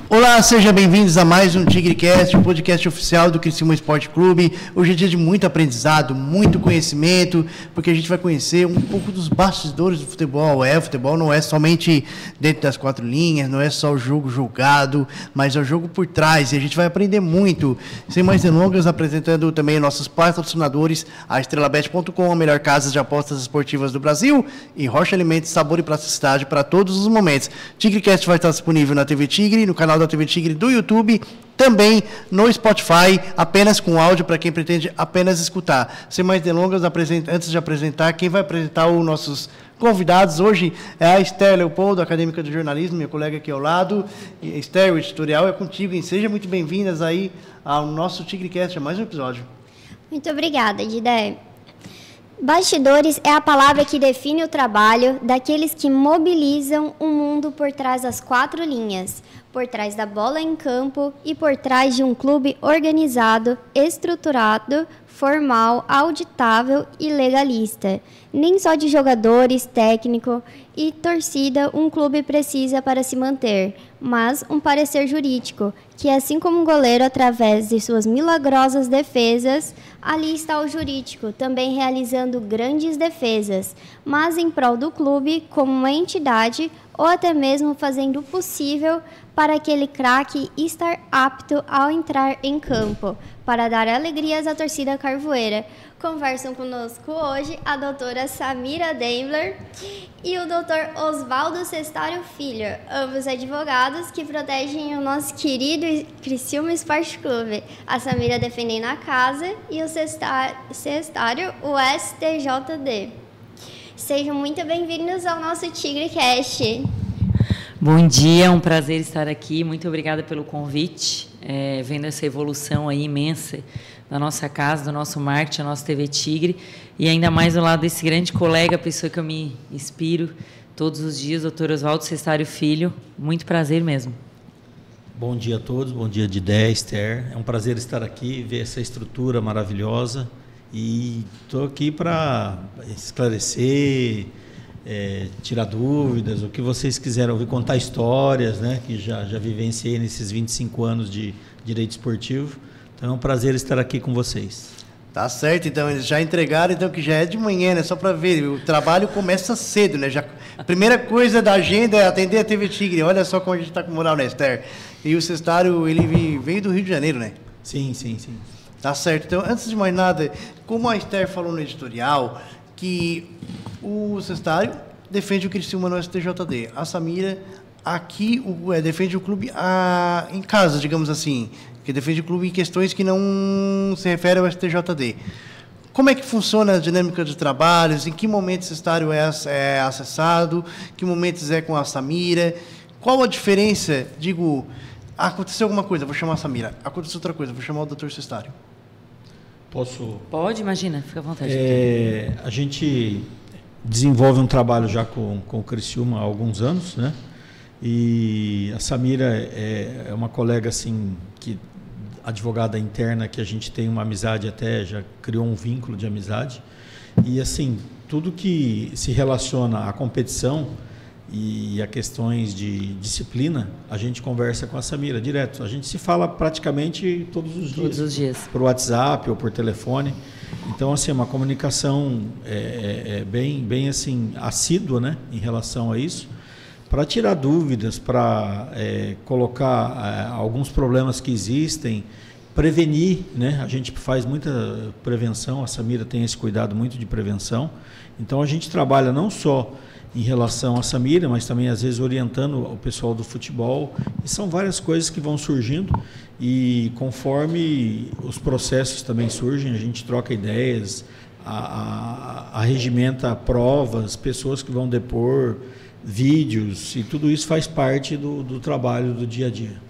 Olá, sejam bem-vindos a mais um TigreCast, o podcast oficial do Criciúma Esporte Clube. Hoje é dia de muito aprendizado, muito conhecimento, porque a gente vai conhecer um pouco dos bastidores do futebol. O futebol não é somente dentro das quatro linhas, não é só o jogo jogado, mas é o jogo por trás, e a gente vai aprender muito. Sem mais delongas, apresentando também nossos patrocinadores, a estrelabet.com, a melhor casa de apostas esportivas do Brasil, e Rocha Alimentos, sabor e praticidade para todos os momentos. TigreCast vai estar disponível na TV Tigre, no canal da TV Tigre do YouTube, também no Spotify, apenas com áudio para quem pretende apenas escutar. Sem mais delongas, antes de apresentar, quem vai apresentar os nossos convidados hoje é a Esther Leopoldo, acadêmica de jornalismo, minha colega aqui ao lado. Esther, o editorial é contigo, e sejam muito bem-vindas aí ao nosso TigreCast, a mais um episódio. Muito obrigada, Didé. Bastidores é a palavra que define o trabalho daqueles que mobilizam o mundo por trás das quatro linhas, por trás da bola em campo e por trás de um clube organizado, estruturado, formal, auditável e legalista. Nem só de jogadores, técnico e torcida um clube precisa para se manter, mas um parecer jurídico, que assim como um goleiro, através de suas milagrosas defesas, ali está o jurídico, também realizando grandes defesas, mas em prol do clube como uma entidade ou até mesmo fazendo o possível para aquele craque estar apto ao entrar em campo, para dar alegrias à torcida carvoeira. Conversam conosco hoje a doutora Samira Daimler e o doutor Oswaldo Cestário Filho, ambos advogados que protegem o nosso querido Criciúma Esporte Clube. A Samira defendendo a casa e o Cestário o STJD. Sejam muito bem-vindos ao nosso TigreCast. Bom dia, é um prazer estar aqui. Muito obrigada pelo convite. Vendo essa evolução aí imensa da nossa casa, do nosso marketing, da nossa TV Tigre, e ainda mais ao lado desse grande colega, a pessoa que eu me inspiro todos os dias, doutor Oswaldo Cestário Filho. Muito prazer mesmo. Bom dia a todos, bom dia Didé, Esther. É um prazer estar aqui, ver essa estrutura maravilhosa, e estou aqui para esclarecer, tirar dúvidas, o que vocês quiserem ouvir, contar histórias, né, que já vivenciei nesses 25 anos de direito esportivo. Então é um prazer estar aqui com vocês. Tá certo, então eles já entregaram, então que já é de manhã, né? Só para ver, o trabalho começa cedo, né? A primeira coisa da agenda é atender a TV Tigre. Olha só como a gente está com moral, né, Esther? E o Cestário, ele veio do Rio de Janeiro, né? Sim. Tá certo. Então, antes de mais nada, como a Esther falou no editorial, que o Cestário defende o Criciúma no STJD. A Samira aqui defende o clube em casa, digamos assim, que defende o clube em questões que não se referem ao STJD. Como é que funciona a dinâmica de trabalhos? Em que momentos o Cestário é acessado? Em que momentos é com a Samira? Qual a diferença? Digo, aconteceu alguma coisa, vou chamar a Samira. Aconteceu outra coisa, vou chamar o doutor Cestário. Posso? Pode, imagina, fica à vontade. A gente desenvolve um trabalho já com o Criciúma há alguns anos, né? E a Samira é uma colega assim, advogada interna, que a gente tem uma amizade, até já criou um vínculo de amizade. E assim, tudo que se relaciona à competição e a questões de disciplina, a gente conversa com a Samira direto. A gente se fala praticamente todos os dias. Por WhatsApp ou por telefone. Então, assim, uma comunicação bem assim, assídua, né, em relação a isso, para tirar dúvidas, para colocar alguns problemas que existem, prevenir, né? A gente faz muita prevenção, a Samira tem esse cuidado muito de prevenção. Então, a gente trabalha não só em relação à Samira, mas também, às vezes, orientando o pessoal do futebol. E são várias coisas que vão surgindo, e conforme os processos também surgem, a gente troca ideias, arregimenta provas, pessoas que vão depor, vídeos, e tudo isso faz parte do trabalho do dia a dia.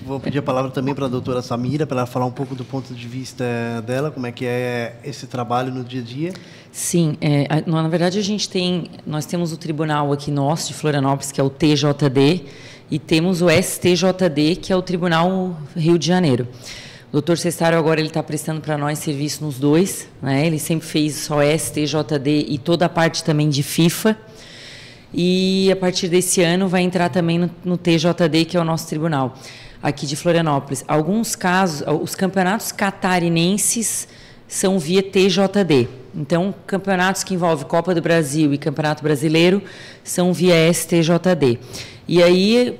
Vou pedir a palavra também para a doutora Samira, para ela falar um pouco do ponto de vista dela, como é que é esse trabalho no dia a dia. Sim, na verdade nós temos o tribunal aqui nosso de Florianópolis, que é o TJD, e temos o STJD, que é o Tribunal Rio de Janeiro. O Dr. Cestário agora ele está prestando para nós serviço nos dois, né? Ele sempre fez só STJD e toda a parte também de FIFA. E a partir desse ano vai entrar também no TJD, que é o nosso tribunal aqui de Florianópolis. Alguns casos, os campeonatos catarinenses são via TJD. Então, campeonatos que envolvem Copa do Brasil e Campeonato Brasileiro são via STJD. E aí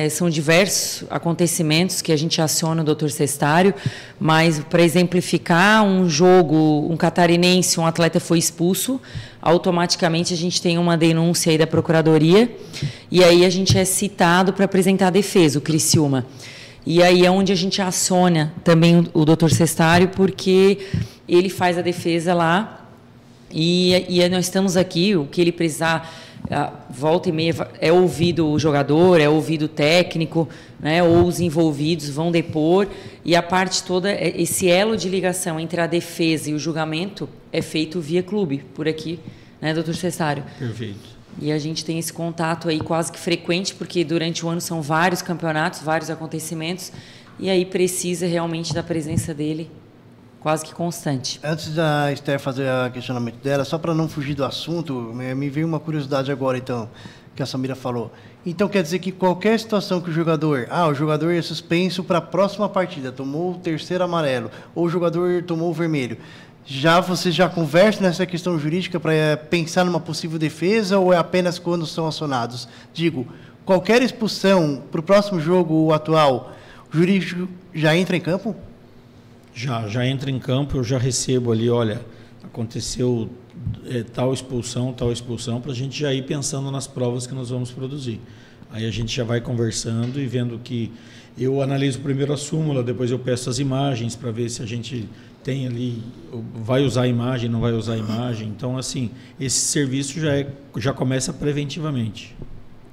são diversos acontecimentos que a gente aciona o Dr. Cestário, mas para exemplificar um jogo, um catarinense, um atleta foi expulso, automaticamente a gente tem uma denúncia aí da Procuradoria e aí a gente é citado para apresentar a defesa, o Criciúma. E aí é onde a gente aciona também o Dr. Cestário, porque ele faz a defesa lá e nós estamos aqui, o que ele precisar, volta e meia, é ouvido o jogador, é ouvido o técnico, né, ou os envolvidos vão depor, e a parte toda, esse elo de ligação entre a defesa e o julgamento é feito via clube, por aqui, né, doutor Cestário? Perfeito. E a gente tem esse contato aí quase que frequente, porque durante o ano são vários campeonatos, vários acontecimentos, e aí precisa realmente da presença dele quase que constante. Antes da Esther fazer o questionamento dela, só para não fugir do assunto, me veio uma curiosidade agora, então, que a Samira falou. Então, quer dizer que qualquer situação que o jogador é suspenso para a próxima partida, tomou o terceiro amarelo, ou o jogador tomou o vermelho, você já conversa nessa questão jurídica para pensar numa possível defesa, ou é apenas quando são acionados? Digo, qualquer expulsão para o próximo jogo atual, o jurídico já entra em campo? Já entra em campo, eu já recebo ali, olha, aconteceu tal expulsão, para a gente já ir pensando nas provas que nós vamos produzir. Aí a gente já vai conversando e vendo que eu analiso primeiro a súmula, depois eu peço as imagens para ver se a gente tem ali, vai usar a imagem, não vai usar a imagem. Então, assim, esse serviço já começa preventivamente.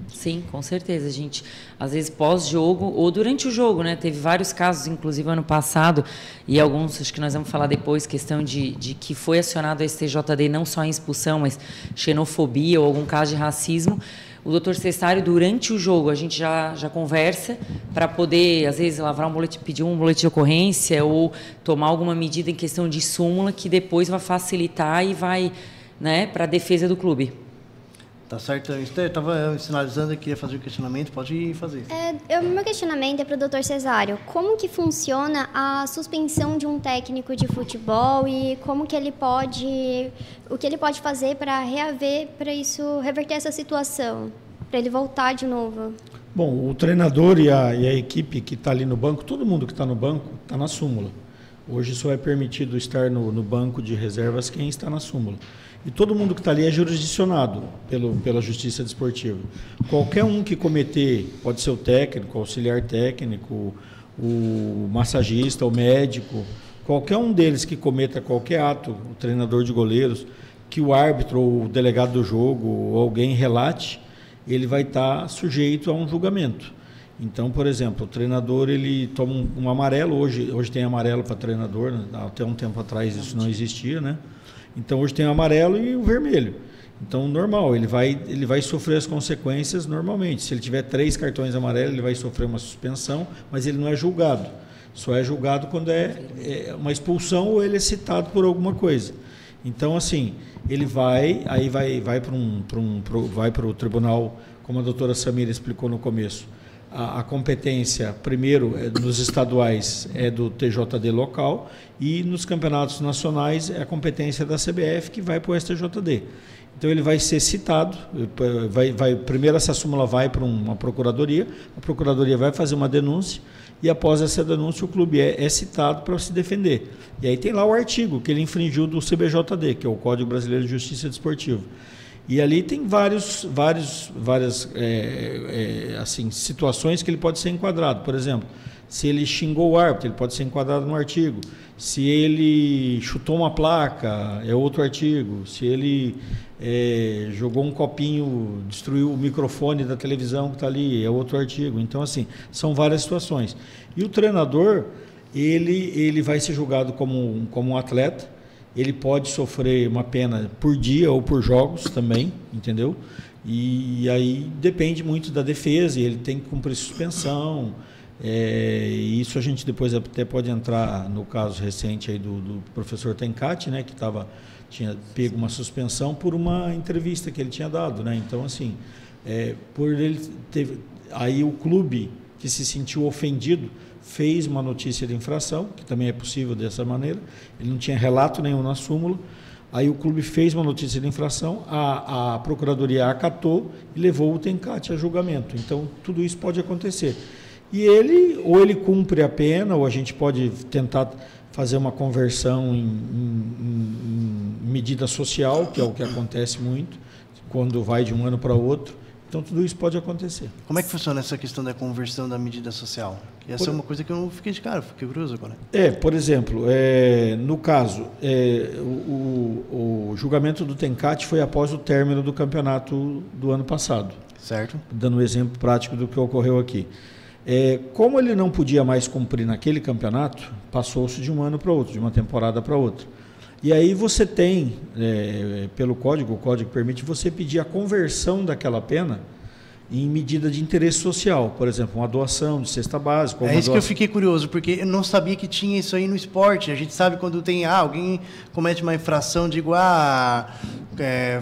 Sim, com certeza, gente. Às vezes pós-jogo ou durante o jogo, né? Teve vários casos, inclusive ano passado, e alguns, acho que nós vamos falar depois, questão de que foi acionado a STJD não só em expulsão, mas xenofobia ou algum caso de racismo. O doutor Cestário, durante o jogo, a gente já conversa para poder, às vezes, lavrar um boletim, pedir um boletim de ocorrência ou tomar alguma medida em questão de súmula que depois vai facilitar e vai, né, para a defesa do clube. Tá certo. Esther, estava sinalizando que ia fazer o questionamento, pode ir fazer. Meu questionamento é para o Dr. Cesário. Como que funciona a suspensão de um técnico de futebol e o que ele pode fazer para reverter essa situação, para ele voltar de novo? Bom, o treinador e a equipe que está ali no banco, todo mundo que está no banco está na súmula. Hoje só é permitido estar no banco de reservas quem está na súmula. E todo mundo que está ali é jurisdicionado pela Justiça Desportiva. Qualquer um que cometer, pode ser o técnico, o auxiliar técnico, o massagista, o médico, qualquer um deles que cometa qualquer ato, o treinador de goleiros, que o árbitro ou o delegado do jogo ou alguém relate, ele vai estar sujeito a um julgamento. Então, por exemplo, o treinador ele toma um amarelo, hoje tem amarelo para treinador, né? Até um tempo atrás isso não existia, né? Então hoje tem o amarelo e o vermelho. Então normal, ele vai sofrer as consequências normalmente. Se ele tiver 3 cartões amarelos, ele vai sofrer uma suspensão, mas ele não é julgado. Só é julgado quando é uma expulsão ou ele é citado por alguma coisa. Então assim, ele vai para o tribunal, como a doutora Samira explicou no começo. A competência, primeiro, nos estaduais é do TJD local e nos campeonatos nacionais é a competência da CBF que vai para o STJD. Então ele vai ser citado, primeiro essa súmula vai para uma procuradoria, a procuradoria vai fazer uma denúncia e após essa denúncia o clube é citado para se defender. E aí tem lá o artigo que ele infringiu do CBJD, que é o Código Brasileiro de Justiça Desportiva. E ali tem várias assim, situações que ele pode ser enquadrado. Por exemplo, se ele xingou o árbitro, ele pode ser enquadrado no artigo. Se ele chutou uma placa, é outro artigo. Se ele jogou um copinho, destruiu o microfone da televisão que está ali, é outro artigo. Então, assim, são várias situações. E o treinador, ele vai ser julgado como um atleta. Ele pode sofrer uma pena por dia ou por jogos também, entendeu? E aí depende muito da defesa, ele tem que cumprir suspensão, E isso a gente depois até pode entrar no caso recente aí do professor Tencati, né, que tinha pego uma suspensão por uma entrevista que ele tinha dado, né? Então, assim, por ele aí o clube que se sentiu ofendido fez uma notícia de infração, que também é possível dessa maneira. Ele não tinha relato nenhum na súmula. Aí o clube fez uma notícia de infração, a Procuradoria acatou e levou o Tencati a julgamento. Então, tudo isso pode acontecer. E ou ele cumpre a pena, ou a gente pode tentar fazer uma conversão em medida social, que é o que acontece muito, quando vai de um ano para outro. Então, tudo isso pode acontecer. Como é que funciona essa questão da conversão da medida social? Essa é uma coisa que eu não fiquei de cara, fiquei curioso agora. Por exemplo, no caso, o julgamento do Tencati foi após o término do campeonato do ano passado. Certo. Dando um exemplo prático do que ocorreu aqui. Como ele não podia mais cumprir naquele campeonato, passou-se de um ano para outro, de uma temporada para outra. E aí você tem, pelo código, o código permite você pedir a conversão daquela pena em medida de interesse social, por exemplo, uma doação de cesta básica. É isso que eu fiquei curioso, porque eu não sabia que tinha isso aí no esporte. A gente sabe quando tem alguém comete uma infração de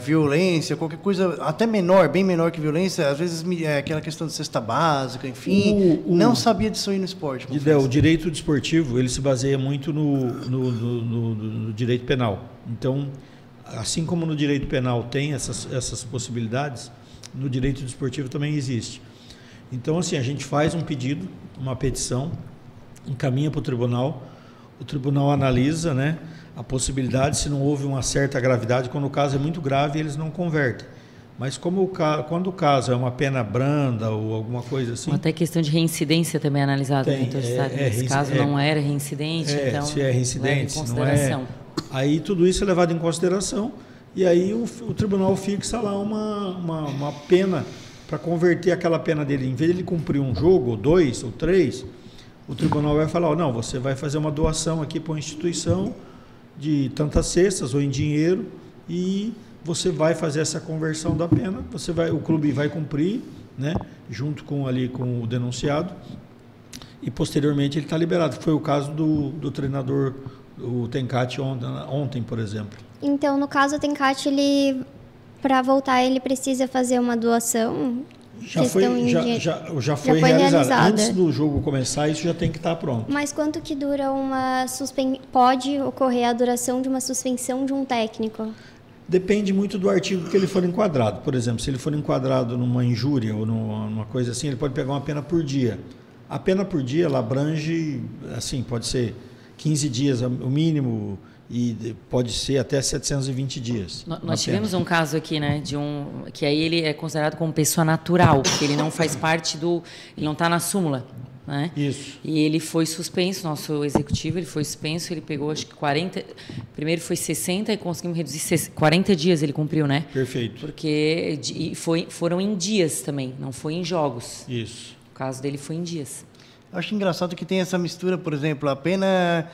violência, qualquer coisa até menor, bem menor que violência, às vezes aquela questão de cesta básica, enfim, não sabia disso aí no esporte. O direito desportivo, ele se baseia muito no direito penal. Então, assim como no direito penal tem essas possibilidades, no direito desportivo também existe. Então, assim, a gente faz um pedido, uma petição, encaminha para o tribunal analisa, né, a possibilidade, se não houve uma certa gravidade. Quando o caso é muito grave, eles não convertem. Mas quando o caso é uma pena branda ou alguma coisa assim... Até questão de reincidência também é analisada, doutor Cessário. Nesse caso não era reincidente, então... Se é reincidente, leva em consideração. não é... Aí tudo isso é levado em consideração. E aí o tribunal fixa lá uma pena para converter aquela pena dele. Em vez de ele cumprir um jogo, ou 2, ou 3, o tribunal vai falar, não, você vai fazer uma doação aqui para uma instituição de tantas cestas ou em dinheiro e você vai fazer essa conversão da pena, o clube vai cumprir, né, junto com o denunciado, e posteriormente ele está liberado. Foi o caso do treinador, o Tencati, ontem, por exemplo. Então, no caso, o Tencati, para voltar, ele precisa fazer uma doação? Já foi realizada. Antes do jogo começar, isso já tem que estar pronto. Mas quanto que dura pode ocorrer a duração de uma suspensão de um técnico? Depende muito do artigo que ele for enquadrado. Por exemplo, se ele for enquadrado numa injúria ou numa coisa assim, ele pode pegar uma pena por dia. A pena por dia, ela abrange, assim, pode ser 15 dias o mínimo, e pode ser até 720 dias. Nós tivemos um caso aqui, né, que aí ele é considerado como pessoa natural, porque ele não faz parte ele não está na súmula, né? Isso. E ele foi suspenso, nosso executivo, ele foi suspenso, ele pegou acho que 40, primeiro foi 60 e conseguimos reduzir 40 dias ele cumpriu, né? Perfeito. Porque foram em dias também, não foi em jogos. Isso. O caso dele foi em dias. Acho engraçado que tem essa mistura, por exemplo, a pena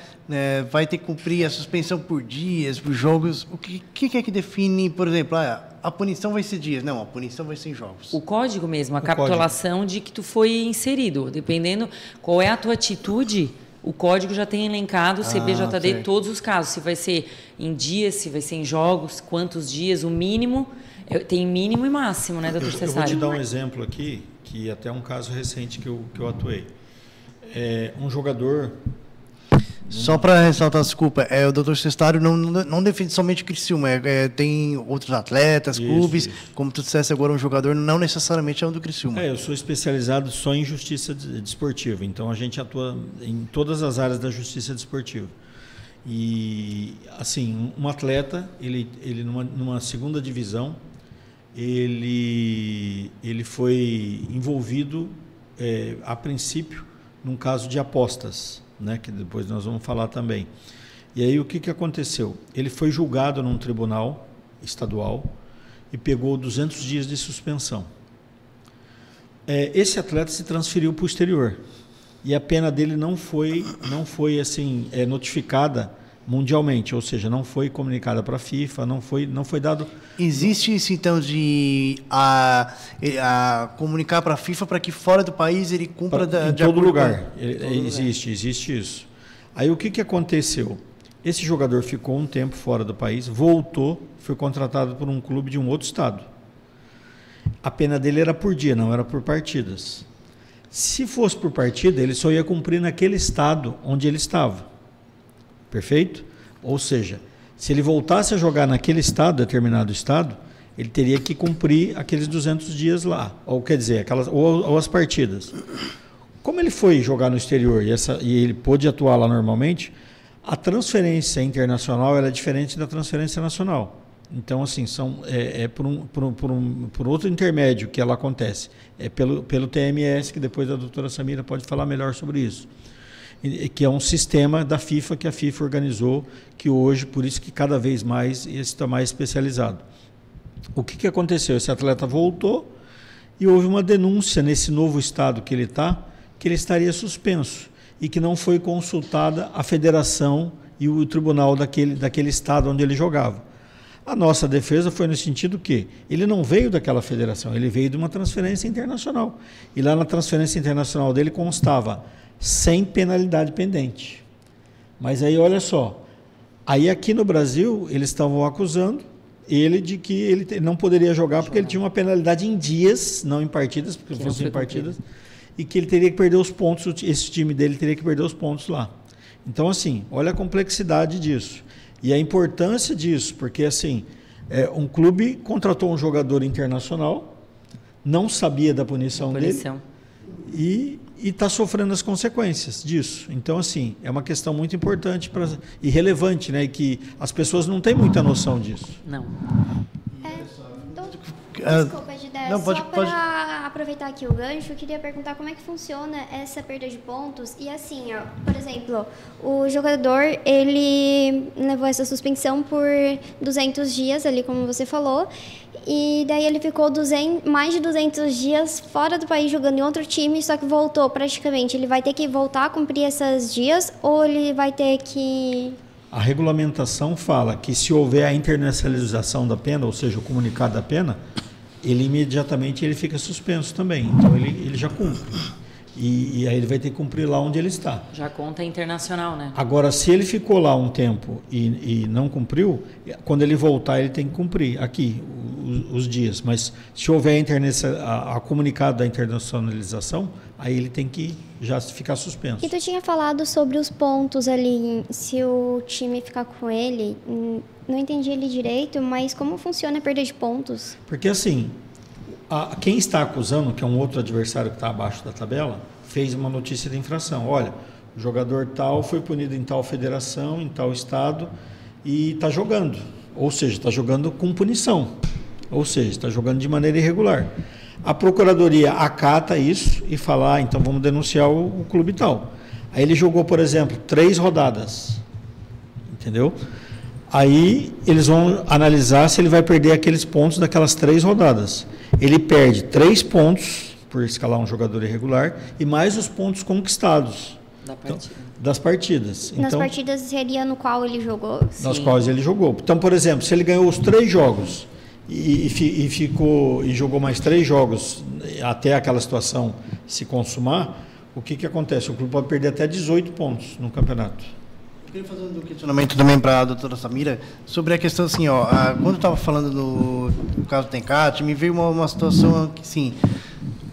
vai ter que cumprir a suspensão por dias, por jogos. O que é que define, por exemplo, a punição vai ser dias? Não, a punição vai ser em jogos. O código mesmo, a capitulação de que tu foi inserido. Dependendo qual é a tua atitude, o código já tem elencado, o CBJD, todos os casos. Se vai ser em dias, se vai ser em jogos, quantos dias, o mínimo. Tem mínimo e máximo, né, doutor Cessário? Eu vou te dar um exemplo aqui, que até um caso recente que eu atuei. Um jogador... Só para ressaltar, desculpa, o doutor Cessário não defende somente o Criciúma, tem outros atletas, clubes, como tu disseste agora, um jogador não necessariamente é um do Criciúma. Eu sou especializado só em justiça desportiva, então a gente atua em todas as áreas da justiça desportiva. E, assim, um atleta, ele numa segunda divisão, ele foi envolvido, a princípio, num caso de apostas, né, que depois nós vamos falar também. E aí o que aconteceu? Ele foi julgado num tribunal estadual e pegou 200 dias de suspensão. Esse atleta se transferiu para o exterior e a pena dele não foi assim, notificada mundialmente, ou seja, não foi comunicada para a FIFA, não foi dado... Existe isso, então, de comunicar para a FIFA para que fora do país ele cumpra em todo lugar. Existe isso. Aí o que aconteceu? Esse jogador ficou um tempo fora do país, voltou, foi contratado por um clube de um outro estado. A pena dele era por dia, não era por partidas. Se fosse por partida, ele só ia cumprir naquele estado onde ele estava. Perfeito? Ou seja, se ele voltasse a jogar naquele estado, determinado estado, ele teria que cumprir aqueles 200 dias lá. Ou quer dizer, ou as partidas. Como ele foi jogar no exterior e ele pôde atuar lá normalmente, a transferência internacional ela é diferente da transferência nacional. Então, assim, por outro intermédio que ela acontece. É pelo TMS, que depois a doutora Samira pode falar melhor sobre isso. Que é um sistema da FIFA, que a FIFA organizou, que hoje, por isso que cada vez mais está mais especializado. O que aconteceu? Esse atleta voltou e houve uma denúncia nesse novo estado que ele está, que ele estaria suspenso e que não foi consultada a federação e o tribunal daquele estado onde ele jogava. A nossa defesa foi no sentido que ele não veio daquela federação, ele veio de uma transferência internacional. E lá na transferência internacional dele constava sem penalidade pendente. Mas aí, olha só, aí aqui no Brasil eles estavam acusando ele de que ele não poderia jogar porque ele tinha uma penalidade em dias, não em partidas, porque fossem em partidas, e que ele teria que perder os pontos, esse time dele teria que perder os pontos lá. Então, assim, olha a complexidade disso. E a importância disso, porque assim, um clube contratou um jogador internacional, não sabia da punição dele e está sofrendo as consequências disso. Então, assim, é uma questão muito importante e relevante, né? E que as pessoas não têm muita noção disso. Não. Desculpa, Gidé, só para aproveitar aqui o gancho, eu queria perguntar como é que funciona essa perda de pontos. E assim, ó, por exemplo, o jogador, ele levou essa suspensão por 200 dias, ali como você falou, e daí ele ficou mais de 200 dias fora do país jogando em outro time, só que voltou praticamente. Ele vai ter que voltar a cumprir esses dias ou ele vai ter que... A regulamentação fala que se houver a internacionalização da pena, ou seja, o comunicado da pena, ele imediatamente fica suspenso também. Então ele já cumpre. E aí ele vai ter que cumprir lá onde ele está. Já conta internacional, né? Agora, se ele ficou lá um tempo e não cumpriu, quando ele voltar ele tem que cumprir aqui os dias. Mas se houver a comunicado da internacionalização, aí ele tem que já ficar suspenso. E tu tinha falado sobre os pontos ali, se o time ficar com ele, não entendi ele direito, mas como funciona a perda de pontos? Porque assim, quem está acusando, que é um outro adversário que está abaixo da tabela, fez uma notícia de infração. Olha, o jogador tal foi punido em tal federação, em tal estado, e está jogando. Ou seja, está jogando com punição. Ou seja, está jogando de maneira irregular. A Procuradoria acata isso e fala, então vamos denunciar o clube tal. Aí ele jogou, por exemplo, 3 rodadas. Entendeu? Aí eles vão analisar se ele vai perder aqueles pontos daquelas 3 rodadas. Ele perde 3 pontos por escalar um jogador irregular e mais os pontos conquistados das partidas. Nas partidas seria no qual ele jogou? Nas quais ele jogou. Então, por exemplo, se ele ganhou os 3 jogos e jogou mais 3 jogos até aquela situação se consumar, o que acontece? O clube pode perder até 18 pontos no campeonato. Eu queria fazer um questionamento também para a doutora Samira sobre a questão assim, quando eu estava falando no caso do Tencate, me veio uma situação que, assim,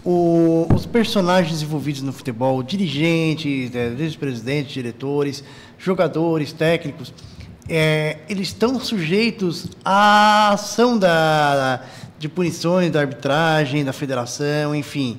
os personagens envolvidos no futebol, dirigentes, vice-presidentes, diretores, jogadores, técnicos, eles estão sujeitos à ação de punições da arbitragem, da federação, enfim.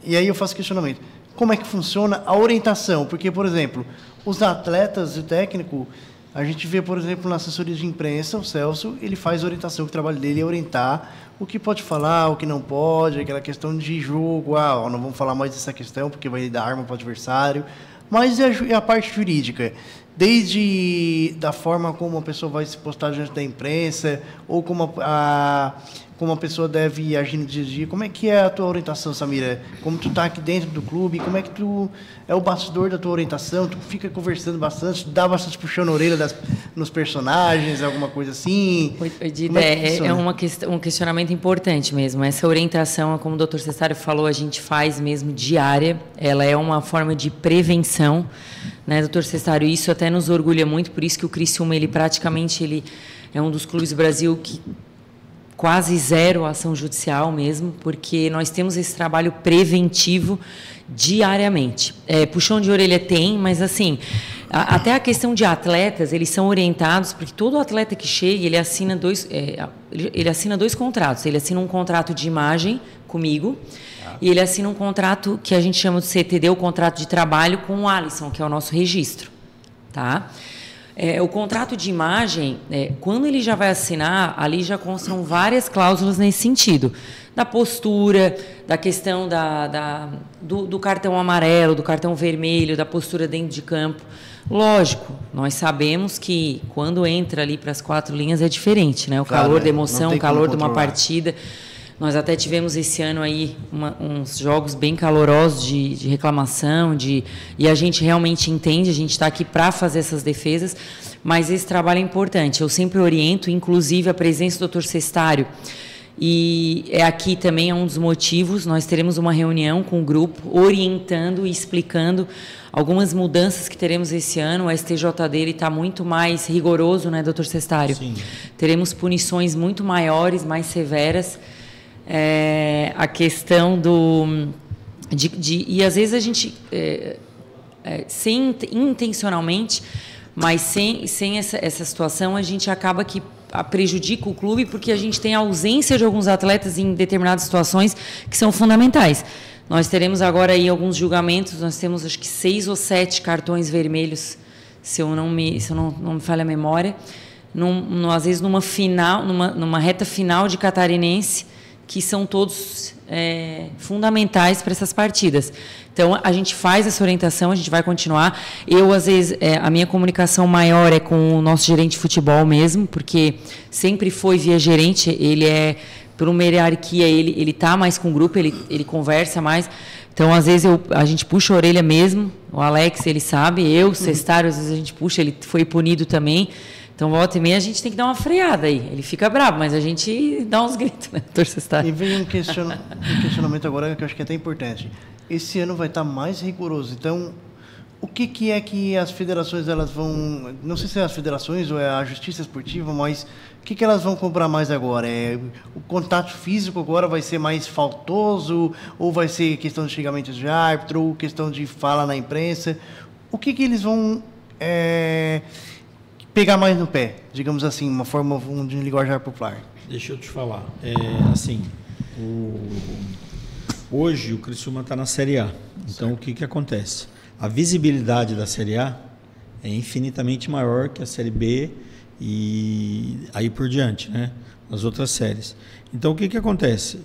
E aí eu faço questionamento. Como é que funciona a orientação? Porque, por exemplo, os atletas e o técnico, a gente vê, por exemplo, na assessoria de imprensa, o Celso, ele faz orientação, o trabalho dele é orientar o que pode falar, o que não pode, aquela questão de jogo, não vamos falar mais dessa questão porque vai dar arma para o adversário. Mas é a parte jurídica desde da forma como a pessoa vai se postar diante da imprensa, ou como a pessoa deve agir no dia a dia. Como é que é a tua orientação, Samira? Como tu tá aqui dentro do clube, como é que tu é o bastidor da tua orientação? Tu fica conversando bastante, tu dá bastante puxão na orelha nos personagens, alguma coisa assim? Dida, um questionamento importante mesmo. Essa orientação, como o Dr. Cessário falou, a gente faz mesmo diária. Ela é uma forma de prevenção, né, Dr. Cessário? Isso até nos orgulha muito, por isso que o Criciúma, ele é um dos clubes do Brasil que quase zero ação judicial mesmo, porque nós temos esse trabalho preventivo diariamente. Puxão de orelha tem, mas assim, até a questão de atletas, eles são orientados, porque todo atleta que chega, ele assina dois contratos. Ele assina um contrato de imagem comigo, e ele assina um contrato que a gente chama de CTD, o contrato de trabalho, com o Alisson, que é o nosso registro. Tá? O contrato de imagem, quando ele já vai assinar, ali já constam várias cláusulas nesse sentido. Da postura, da questão do cartão amarelo, do cartão vermelho, da postura dentro de campo. Lógico, nós sabemos que quando entra ali para as 4 linhas é diferente, né? O calor da emoção, o calor de uma partida. Nós até tivemos esse ano aí uns jogos bem calorosos de reclamação, e a gente realmente entende, a gente está aqui para fazer essas defesas, mas esse trabalho é importante. Eu sempre oriento, inclusive a presença do Dr. Cestário, e aqui também é um dos motivos. Nós teremos uma reunião com o grupo, orientando e explicando algumas mudanças que teremos esse ano. O STJD está muito mais rigoroso, né, Dr. Cestário? Sim. Teremos punições muito maiores, mais severas. A questão e às vezes a gente intencionalmente, mas sem essa situação, a gente acaba que prejudica o clube, porque a gente tem a ausência de alguns atletas em determinadas situações que são fundamentais. Nós teremos agora aí alguns julgamentos, nós temos acho que 6 ou 7 cartões vermelhos, se eu não me falha a memória, às vezes numa reta final de Catarinense, que são todos fundamentais para essas partidas. Então, a gente faz essa orientação, a gente vai continuar. Eu, às vezes, a minha comunicação maior é com o nosso gerente de futebol mesmo, porque sempre foi via gerente, ele por uma hierarquia, ele está mais com o grupo, ele conversa mais. Então, às vezes, a gente puxa a orelha mesmo, o Alex, ele sabe, o Cestário, às vezes a gente puxa, ele foi punido também. Então, volta e meia, a gente tem que dar uma freada aí. Ele fica bravo, mas a gente dá uns gritos, né, Dr. Cestário? E vem um questionamento agora que eu acho que é até importante. Esse ano vai estar mais rigoroso. Então, o que é que as federações elas vão... Não sei se é as federações ou é a Justiça Esportiva, mas o que elas vão cobrar mais agora? O contato físico agora vai ser mais faltoso? Ou vai ser questão de xingamento de árbitro? Ou questão de fala na imprensa? O que eles vão... pegar mais no pé, digamos assim, uma forma de linguajar popular? Deixa eu te falar. Hoje o Criciúma está na Série A. Então, certo. O que acontece? A visibilidade da Série A é infinitamente maior que a Série B e aí por diante, né? Nas outras séries. Então, o que acontece?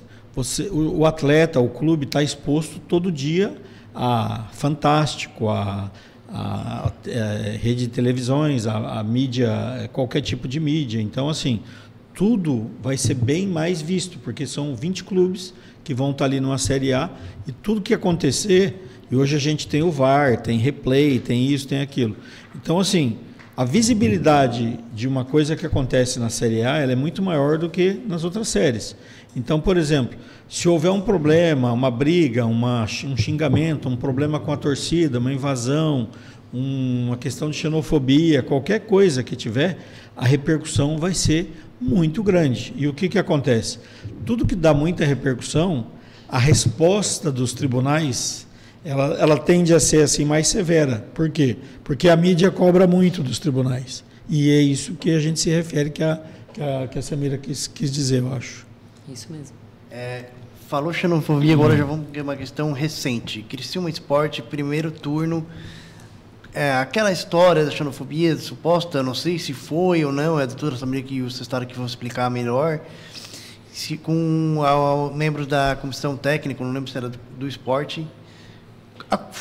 O atleta, o clube está exposto todo dia a Fantástico, a rede de televisões, a mídia, qualquer tipo de mídia. Então, assim, tudo vai ser bem mais visto, porque são 20 clubes que vão estar ali numa Série A, e tudo que acontecer, e hoje a gente tem o VAR, tem replay, tem isso, tem aquilo. Então, assim, a visibilidade de uma coisa que acontece na Série A, ela é muito maior do que nas outras séries. Então, por exemplo, se houver um problema, uma briga, um xingamento, um problema com a torcida, uma invasão, uma questão de xenofobia, qualquer coisa que tiver, a repercussão vai ser muito grande. E o que acontece? Tudo que dá muita repercussão, a resposta dos tribunais, ela tende a ser assim mais severa. Por quê? Porque a mídia cobra muito dos tribunais. E é isso que a gente se refere, que a Samira quis dizer, eu acho. Isso mesmo. Falou xenofobia, agora já vamos ver uma questão recente. Criciúma Esporte, primeiro turno. Aquela história da xenofobia suposta, não sei se foi ou não, a doutora Samira e o Cestário que vão explicar melhor, com membros da comissão técnica, não lembro se era do esporte.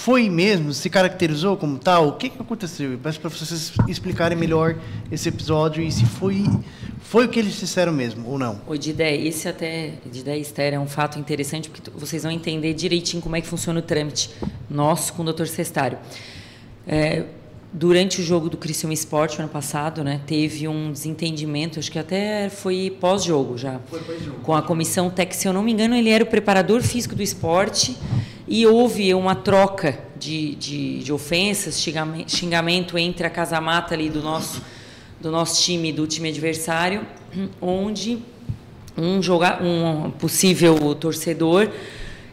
foi mesmo? Se caracterizou como tal? O que aconteceu? Peço para vocês explicarem melhor esse episódio e se foi o que eles disseram mesmo ou não. O Didé, esse até, Didé e Esther, é um fato interessante porque vocês vão entender direitinho como é que funciona o trâmite nosso com o Dr. Cestário. Durante o jogo do Criciúma Sport, ano passado, né, teve um desentendimento, acho que até foi pós-jogo já, com a comissão técnica. Se eu não me engano, ele era o preparador físico do esporte e houve uma troca de ofensas, xingamento entre a casa-mata ali do nosso time e do time adversário, onde um possível torcedor,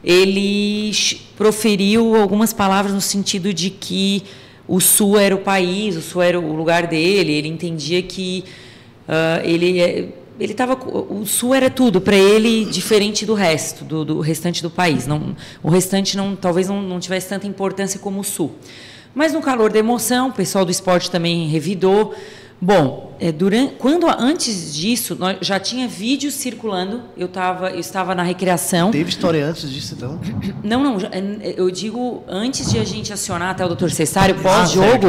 ele proferiu algumas palavras no sentido de que o Sul era o país, o Sul era o lugar dele, ele entendia que o Sul era tudo para ele, diferente do resto, do restante do país. O restante talvez não tivesse tanta importância como o Sul. Mas no calor da emoção, o pessoal do esporte também revidou. Bom, antes disso, já tinha vídeos circulando, eu estava na recreação. Teve história antes disso, então? Não, eu digo antes de a gente acionar até o Dr. Cessário, pós-jogo,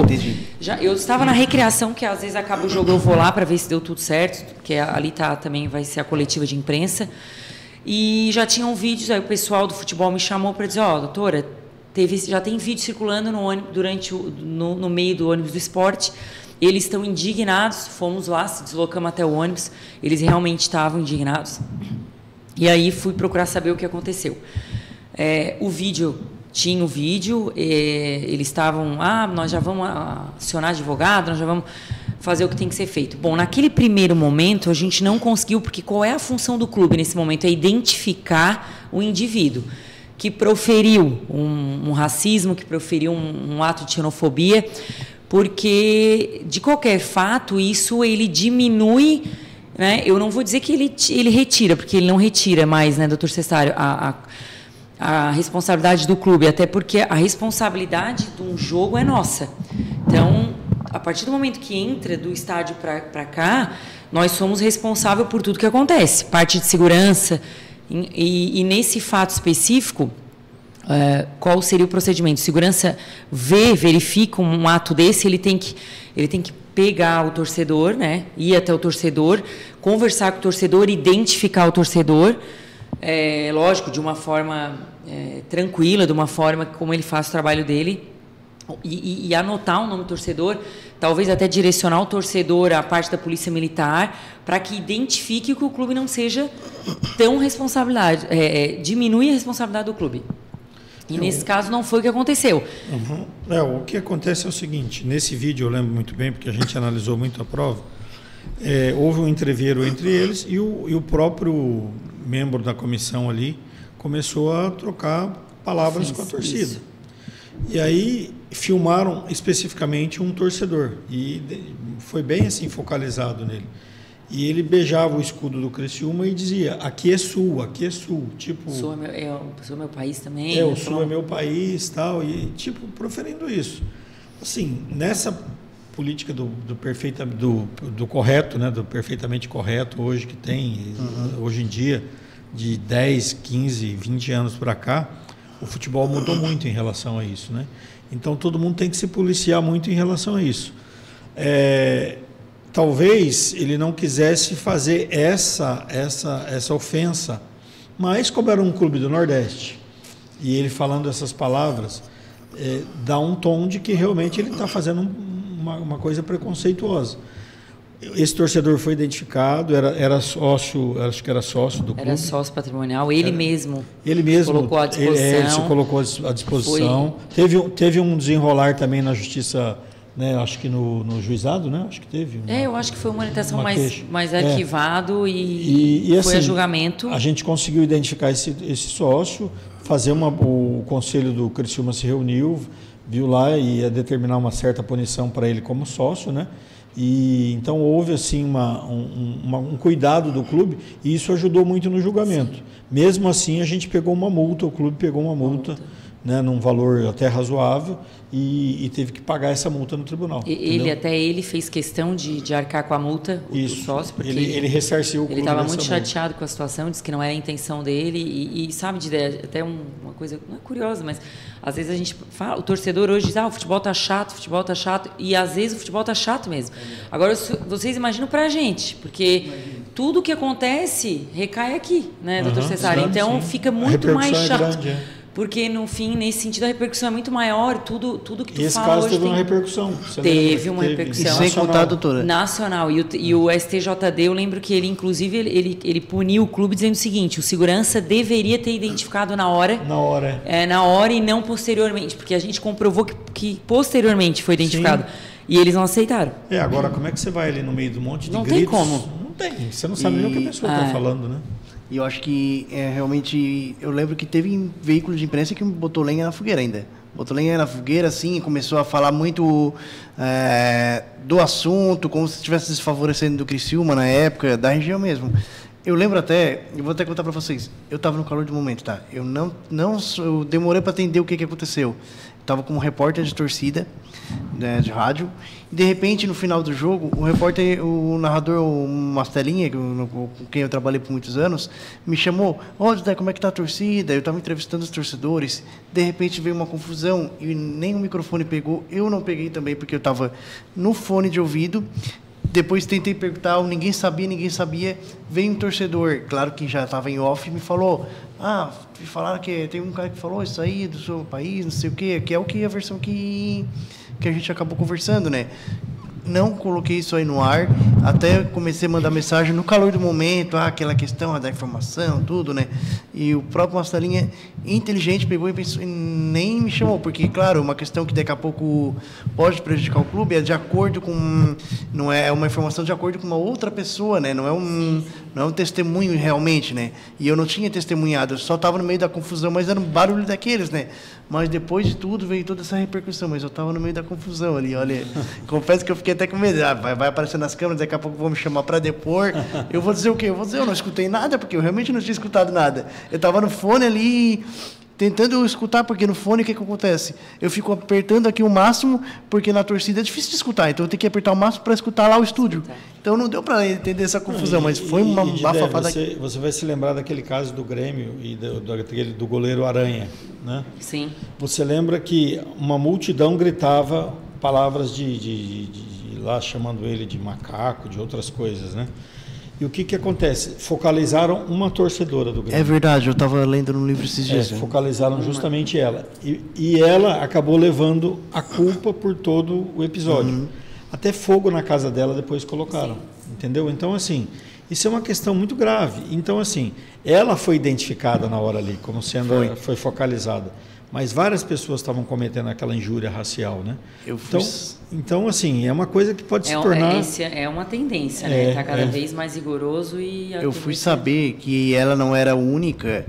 eu estava na recreação, que às vezes acaba o jogo, eu vou lá para ver se deu tudo certo, porque ali também vai ser a coletiva de imprensa, e já tinham vídeos, aí o pessoal do futebol me chamou para dizer, doutora, já tem vídeo circulando no meio do ônibus do esporte. Eles estão indignados, fomos lá, se deslocamos até o ônibus, eles realmente estavam indignados. E aí fui procurar saber o que aconteceu. Tinha o vídeo, eles estavam, nós já vamos acionar advogado, nós já vamos fazer o que tem que ser feito. Bom, naquele primeiro momento a gente não conseguiu, porque qual é a função do clube nesse momento? É identificar o indivíduo que proferiu um racismo, que proferiu um ato de xenofobia, porque, de qualquer fato, isso ele diminui, né? Eu não vou dizer que ele retira, porque ele não retira mais, né, doutor Cestário, a responsabilidade do clube, até porque a responsabilidade de um jogo é nossa. Então, a partir do momento que entra do estádio para cá, nós somos responsáveis por tudo que acontece, parte de segurança, e nesse fato específico, qual seria o procedimento? Segurança verifica um ato desse, ele tem que pegar o torcedor, né, ir até o torcedor, conversar com o torcedor, identificar o torcedor, lógico, de uma forma tranquila, de uma forma como ele faz o trabalho dele, e anotar o nome do torcedor, talvez até direcionar o torcedor à parte da polícia militar, para que identifique que o clube não seja tão responsabilidade, diminui a responsabilidade do clube. E nesse caso não foi o que aconteceu. Uhum. O que acontece é o seguinte, nesse vídeo eu lembro muito bem, porque a gente analisou muito a prova, houve um entreveiro entre eles e o próprio membro da comissão ali começou a trocar palavras com a torcida. Isso. E aí filmaram especificamente um torcedor e foi bem assim focalizado nele. E ele beijava o escudo do Criciúma e dizia, aqui é Sul, tipo... O Sul é meu país também. O Sul é meu país, tal, e tipo, proferindo isso. Assim, nessa política do correto, né, do perfeitamente correto hoje que tem, hoje em dia, de 10, 15, 20 anos para cá, o futebol mudou muito em relação a isso, né? Então, todo mundo tem que se policiar muito em relação a isso. Talvez ele não quisesse fazer essa ofensa, mas como era um clube do Nordeste, e ele falando essas palavras, dá um tom de que realmente ele está fazendo uma coisa preconceituosa. Esse torcedor foi identificado, era sócio, acho que era sócio do clube. Era sócio patrimonial, ele mesmo colocou à disposição. Ele se colocou à disposição. Teve um desenrolar também na justiça, né, acho que no juizado, né? Acho que teve. Eu acho que foi uma orientação mais arquivado e foi assim, a julgamento. A gente conseguiu identificar esse sócio, o conselho do Criciúma se reuniu, viu lá e ia determinar uma certa punição para ele como sócio, né? E então houve assim um cuidado do clube e isso ajudou muito no julgamento. Sim. Mesmo assim a gente pegou uma multa, o clube pegou uma multa né, num valor até razoável, e teve que pagar essa multa no tribunal. Ele fez questão de arcar com a multa, o sócio, porque ele ressarciu o clube. Ele estava muito chateado com a situação, disse que não era a intenção dele, e sabe, até uma coisa, não é curiosa, mas às vezes a gente fala, o torcedor hoje diz, o futebol tá chato, e às vezes o futebol tá chato mesmo. Agora, vocês imaginam pra gente, porque tudo que acontece recai aqui, né, doutor Cesário? Então fica muito mais chato. Porque, no fim, nesse sentido, a repercussão é muito maior. Tudo que tu fala hoje... Esse caso teve uma repercussão. Teve uma repercussão. Sem contar, doutora. Nacional. E o STJD, eu lembro que ele, inclusive, ele puniu o clube dizendo o seguinte, o segurança deveria ter identificado na hora. Na hora e não posteriormente. Porque a gente comprovou que posteriormente foi identificado. Sim. E eles não aceitaram. Agora, como é que você vai ali no meio do monte de gritos? Não tem como. Não tem. Você não sabe nem o que a pessoa está falando, né? E eu acho que realmente... Eu lembro que teve veículos de imprensa que botou lenha na fogueira ainda. Botou lenha na fogueira, assim, começou a falar muito do assunto, como se estivesse desfavorecendo do Criciúma na época, da região mesmo. Eu lembro até, eu vou até contar para vocês, eu estava no calor do momento, tá? Eu eu demorei para entender o que aconteceu. Estava como repórter de torcida, né, de rádio, e de repente, no final do jogo, o narrador, o Mastelinha, com quem eu trabalhei por muitos anos, me chamou, José, como é que está a torcida? Eu estava entrevistando os torcedores, de repente veio uma confusão, e nem o microfone pegou, eu não peguei também, porque eu estava no fone de ouvido. Depois tentei perguntar, ninguém sabia, veio um torcedor, claro que já estava em off, me falou, me falaram que tem um cara que falou isso aí do seu país, não sei o quê, que é a versão que a gente acabou conversando, né? Não coloquei isso aí no ar, até comecei a mandar mensagem no calor do momento, aquela questão da informação, tudo, né? E o próprio Mastelinha, inteligente, pegou e pensou, nem me chamou, porque, claro, uma questão que daqui a pouco pode prejudicar o clube é de acordo com... Não é uma informação de acordo com uma outra pessoa, né? Não é um testemunho realmente, né? E eu não tinha testemunhado, eu só estava no meio da confusão, mas era um barulho daqueles, né? Mas depois de tudo veio toda essa repercussão, mas eu estava no meio da confusão ali, olha. Confesso que eu fiquei até com medo. Vai aparecer nas câmeras, daqui a pouco vão me chamar para depor. Eu vou dizer o quê? Eu vou dizer, eu não escutei nada, porque eu realmente não tinha escutado nada. Eu estava no fone ali, tentando escutar, porque no fone o que acontece? Eu fico apertando aqui o máximo, porque na torcida é difícil de escutar, então eu tenho que apertar o máximo para escutar lá o estúdio. Então não deu para entender essa confusão, mas foi uma bafafada. Você vai se lembrar daquele caso do Grêmio e do goleiro Aranha, né? Sim. Você lembra que uma multidão gritava palavras de lá chamando ele de macaco, de outras coisas, né? E o que acontece? Focalizaram uma torcedora do Grêmio. É verdade, eu estava lendo no livro esses dias. Focalizaram justamente ela. E ela acabou levando a culpa por todo o episódio. Uhum. Até fogo na casa dela depois colocaram. Sim. Entendeu? Então, assim, isso é uma questão muito grave. Então, assim, ela foi identificada na hora ali, como sendo... Foi focalizada. Mas várias pessoas estavam cometendo aquela injúria racial, né? Então, assim, é uma coisa que pode se tornar... É uma tendência, né? Está cada vez mais rigoroso e... Eu fui saber que ela não era a única...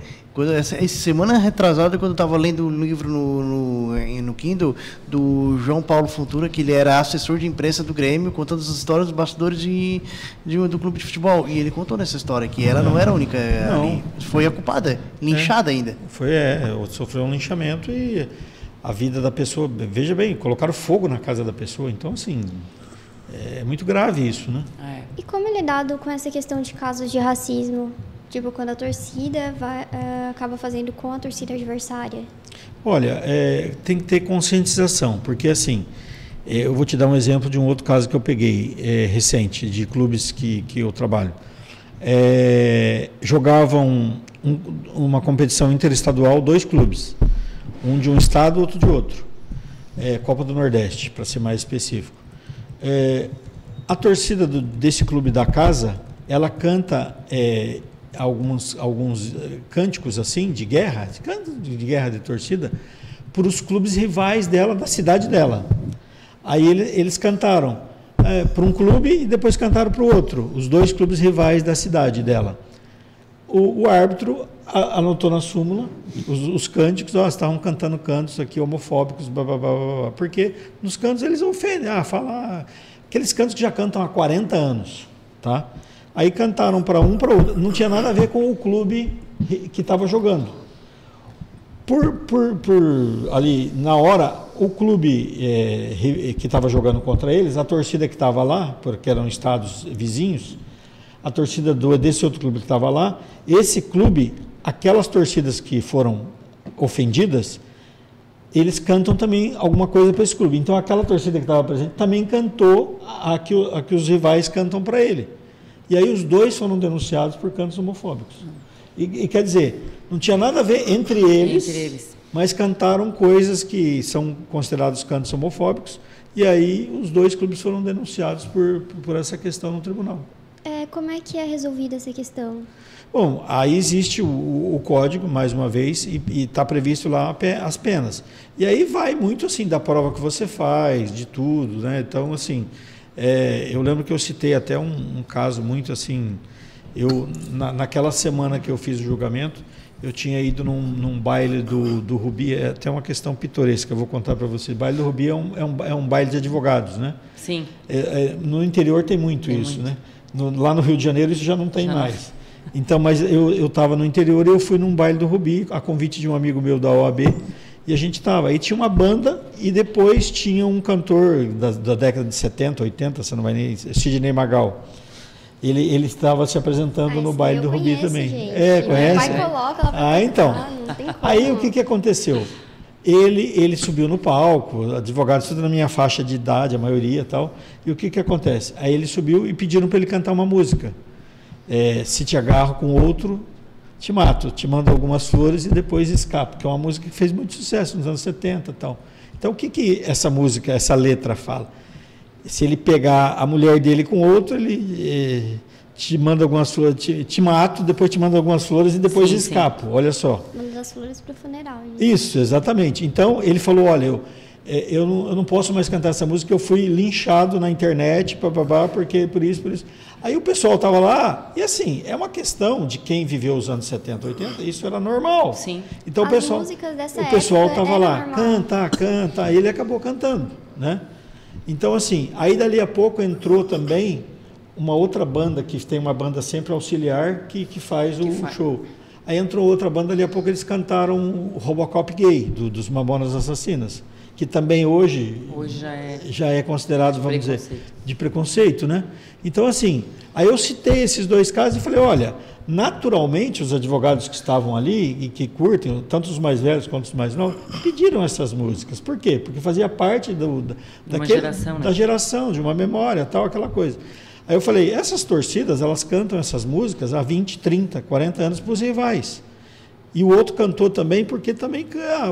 Essa semana retrasada, quando eu estava lendo um livro no Kindle, do João Paulo Fontura, que ele era assessor de imprensa do Grêmio, contando as histórias dos bastidores do clube de futebol. E ele contou nessa história que ela não era a única ali. Foi a culpada, linchada ainda. Sofreu um linchamento e a vida da pessoa... Veja bem, colocaram fogo na casa da pessoa. Então, assim, é muito grave isso, né? E como é lidado com essa questão de casos de racismo? Tipo, quando a torcida acaba fazendo com a torcida adversária? Olha, tem que ter conscientização, porque assim, eu vou te dar um exemplo de um outro caso que eu peguei recente, de clubes que eu trabalho. Jogavam uma competição interestadual, 2 clubes, um de um estado, outro de outro. Copa do Nordeste, para ser mais específico. A torcida desse clube da casa, ela canta... alguns cânticos assim de guerra de torcida para os clubes rivais dela, da cidade dela. Aí eles cantaram para um clube e depois cantaram para o outro, os 2 clubes rivais da cidade dela. O árbitro anotou na súmula os cânticos, estavam cantando cantos aqui homofóbicos, blá, blá, blá, blá, porque nos cantos eles ofendem, falar aqueles cantos que já cantam há 40 anos, tá? Aí cantaram para um, para outro. Não tinha nada a ver com o clube que estava jogando. Ali, na hora, o clube que estava jogando contra eles, a torcida que estava lá, porque eram estados vizinhos, a torcida desse outro clube que estava lá, esse clube, aquelas torcidas que foram ofendidas, eles cantam também alguma coisa para esse clube. Então, aquela torcida que estava presente também cantou a que os rivais cantam para ele. E aí os dois foram denunciados por cantos homofóbicos. E quer dizer, não tinha nada a ver entre eles, mas cantaram coisas que são considerados cantos homofóbicos, e aí os dois clubes foram denunciados por essa questão no tribunal. Como é que é resolvida essa questão? Bom, aí existe o código, mais uma vez, e está previsto lá as penas. E aí vai muito assim da prova que você faz, de tudo, né? Então, assim, eu lembro que eu citei até um caso muito assim. Naquela semana que eu fiz o julgamento, eu tinha ido num baile do Rubi, é até uma questão pitoresca, eu vou contar para vocês. O baile do Rubi é um baile de advogados, né? Sim. No interior tem muito isso, né? Lá no Rio de Janeiro isso já não tem mais. Então, mas eu estava no interior e eu fui num baile do Rubi, a convite de um amigo meu da OAB, e a gente estava. Aí tinha uma banda e depois tinha um cantor da década de 70, 80, você não vai nem... Sidney Magal. Ele estava se apresentando no baile do Rubi também. Gente. Conhece? Meu pai coloca lá pra então. Não tem como. Aí o que aconteceu? Ele subiu no palco, advogados tudo na minha faixa de idade, a maioria e tal. E o que acontece? Aí ele subiu e pediram para ele cantar uma música. Se te agarro com outro, te mato. Te mando algumas flores e depois escapo. Que é uma música que fez muito sucesso nos anos 70 e tal. Então o que essa música, essa letra fala? Se ele pegar a mulher dele com outro, ele te manda algumas flores, te mato, depois te manda algumas flores e depois escapo. Olha só. Manda as flores para o funeral. Gente. Isso, exatamente. Então, ele falou, olha, eu não posso mais cantar essa música, eu fui linchado na internet, porque por isso. Aí o pessoal estava lá, e assim, é uma questão de quem viveu os anos 70, 80, isso era normal. Sim. Então, o pessoal estava lá, normal. canta, e ele acabou cantando, né? Então, assim, aí dali a pouco entrou também uma outra banda, que tem uma banda sempre auxiliar, que faz o show. Aí entrou outra banda, dali a pouco eles cantaram o Robocop gay, dos Mamonas Assassinas, que também hoje já é considerado, vamos dizer, de preconceito, né? Então, assim, aí eu citei esses dois casos e falei, olha, naturalmente os advogados que estavam ali e que curtem, tanto os mais velhos quanto os mais novos, pediram essas músicas. Por quê? Porque fazia parte da geração, de uma memória, tal, aquela coisa. Aí eu falei, essas torcidas, elas cantam essas músicas há 20, 30, 40 anos para os rivais. E o outro cantou também, porque também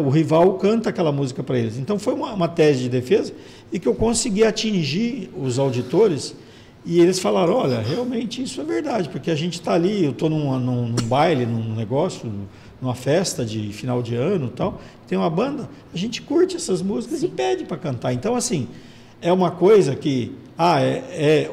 o rival canta aquela música para eles. Então foi uma tese de defesa e que eu consegui atingir os auditores. E eles falaram, olha, realmente isso é verdade, porque a gente está ali, eu estou num baile, num negócio, numa festa de final de ano e tal, tem uma banda, a gente curte essas músicas e pede para cantar. Então, assim, é uma coisa que,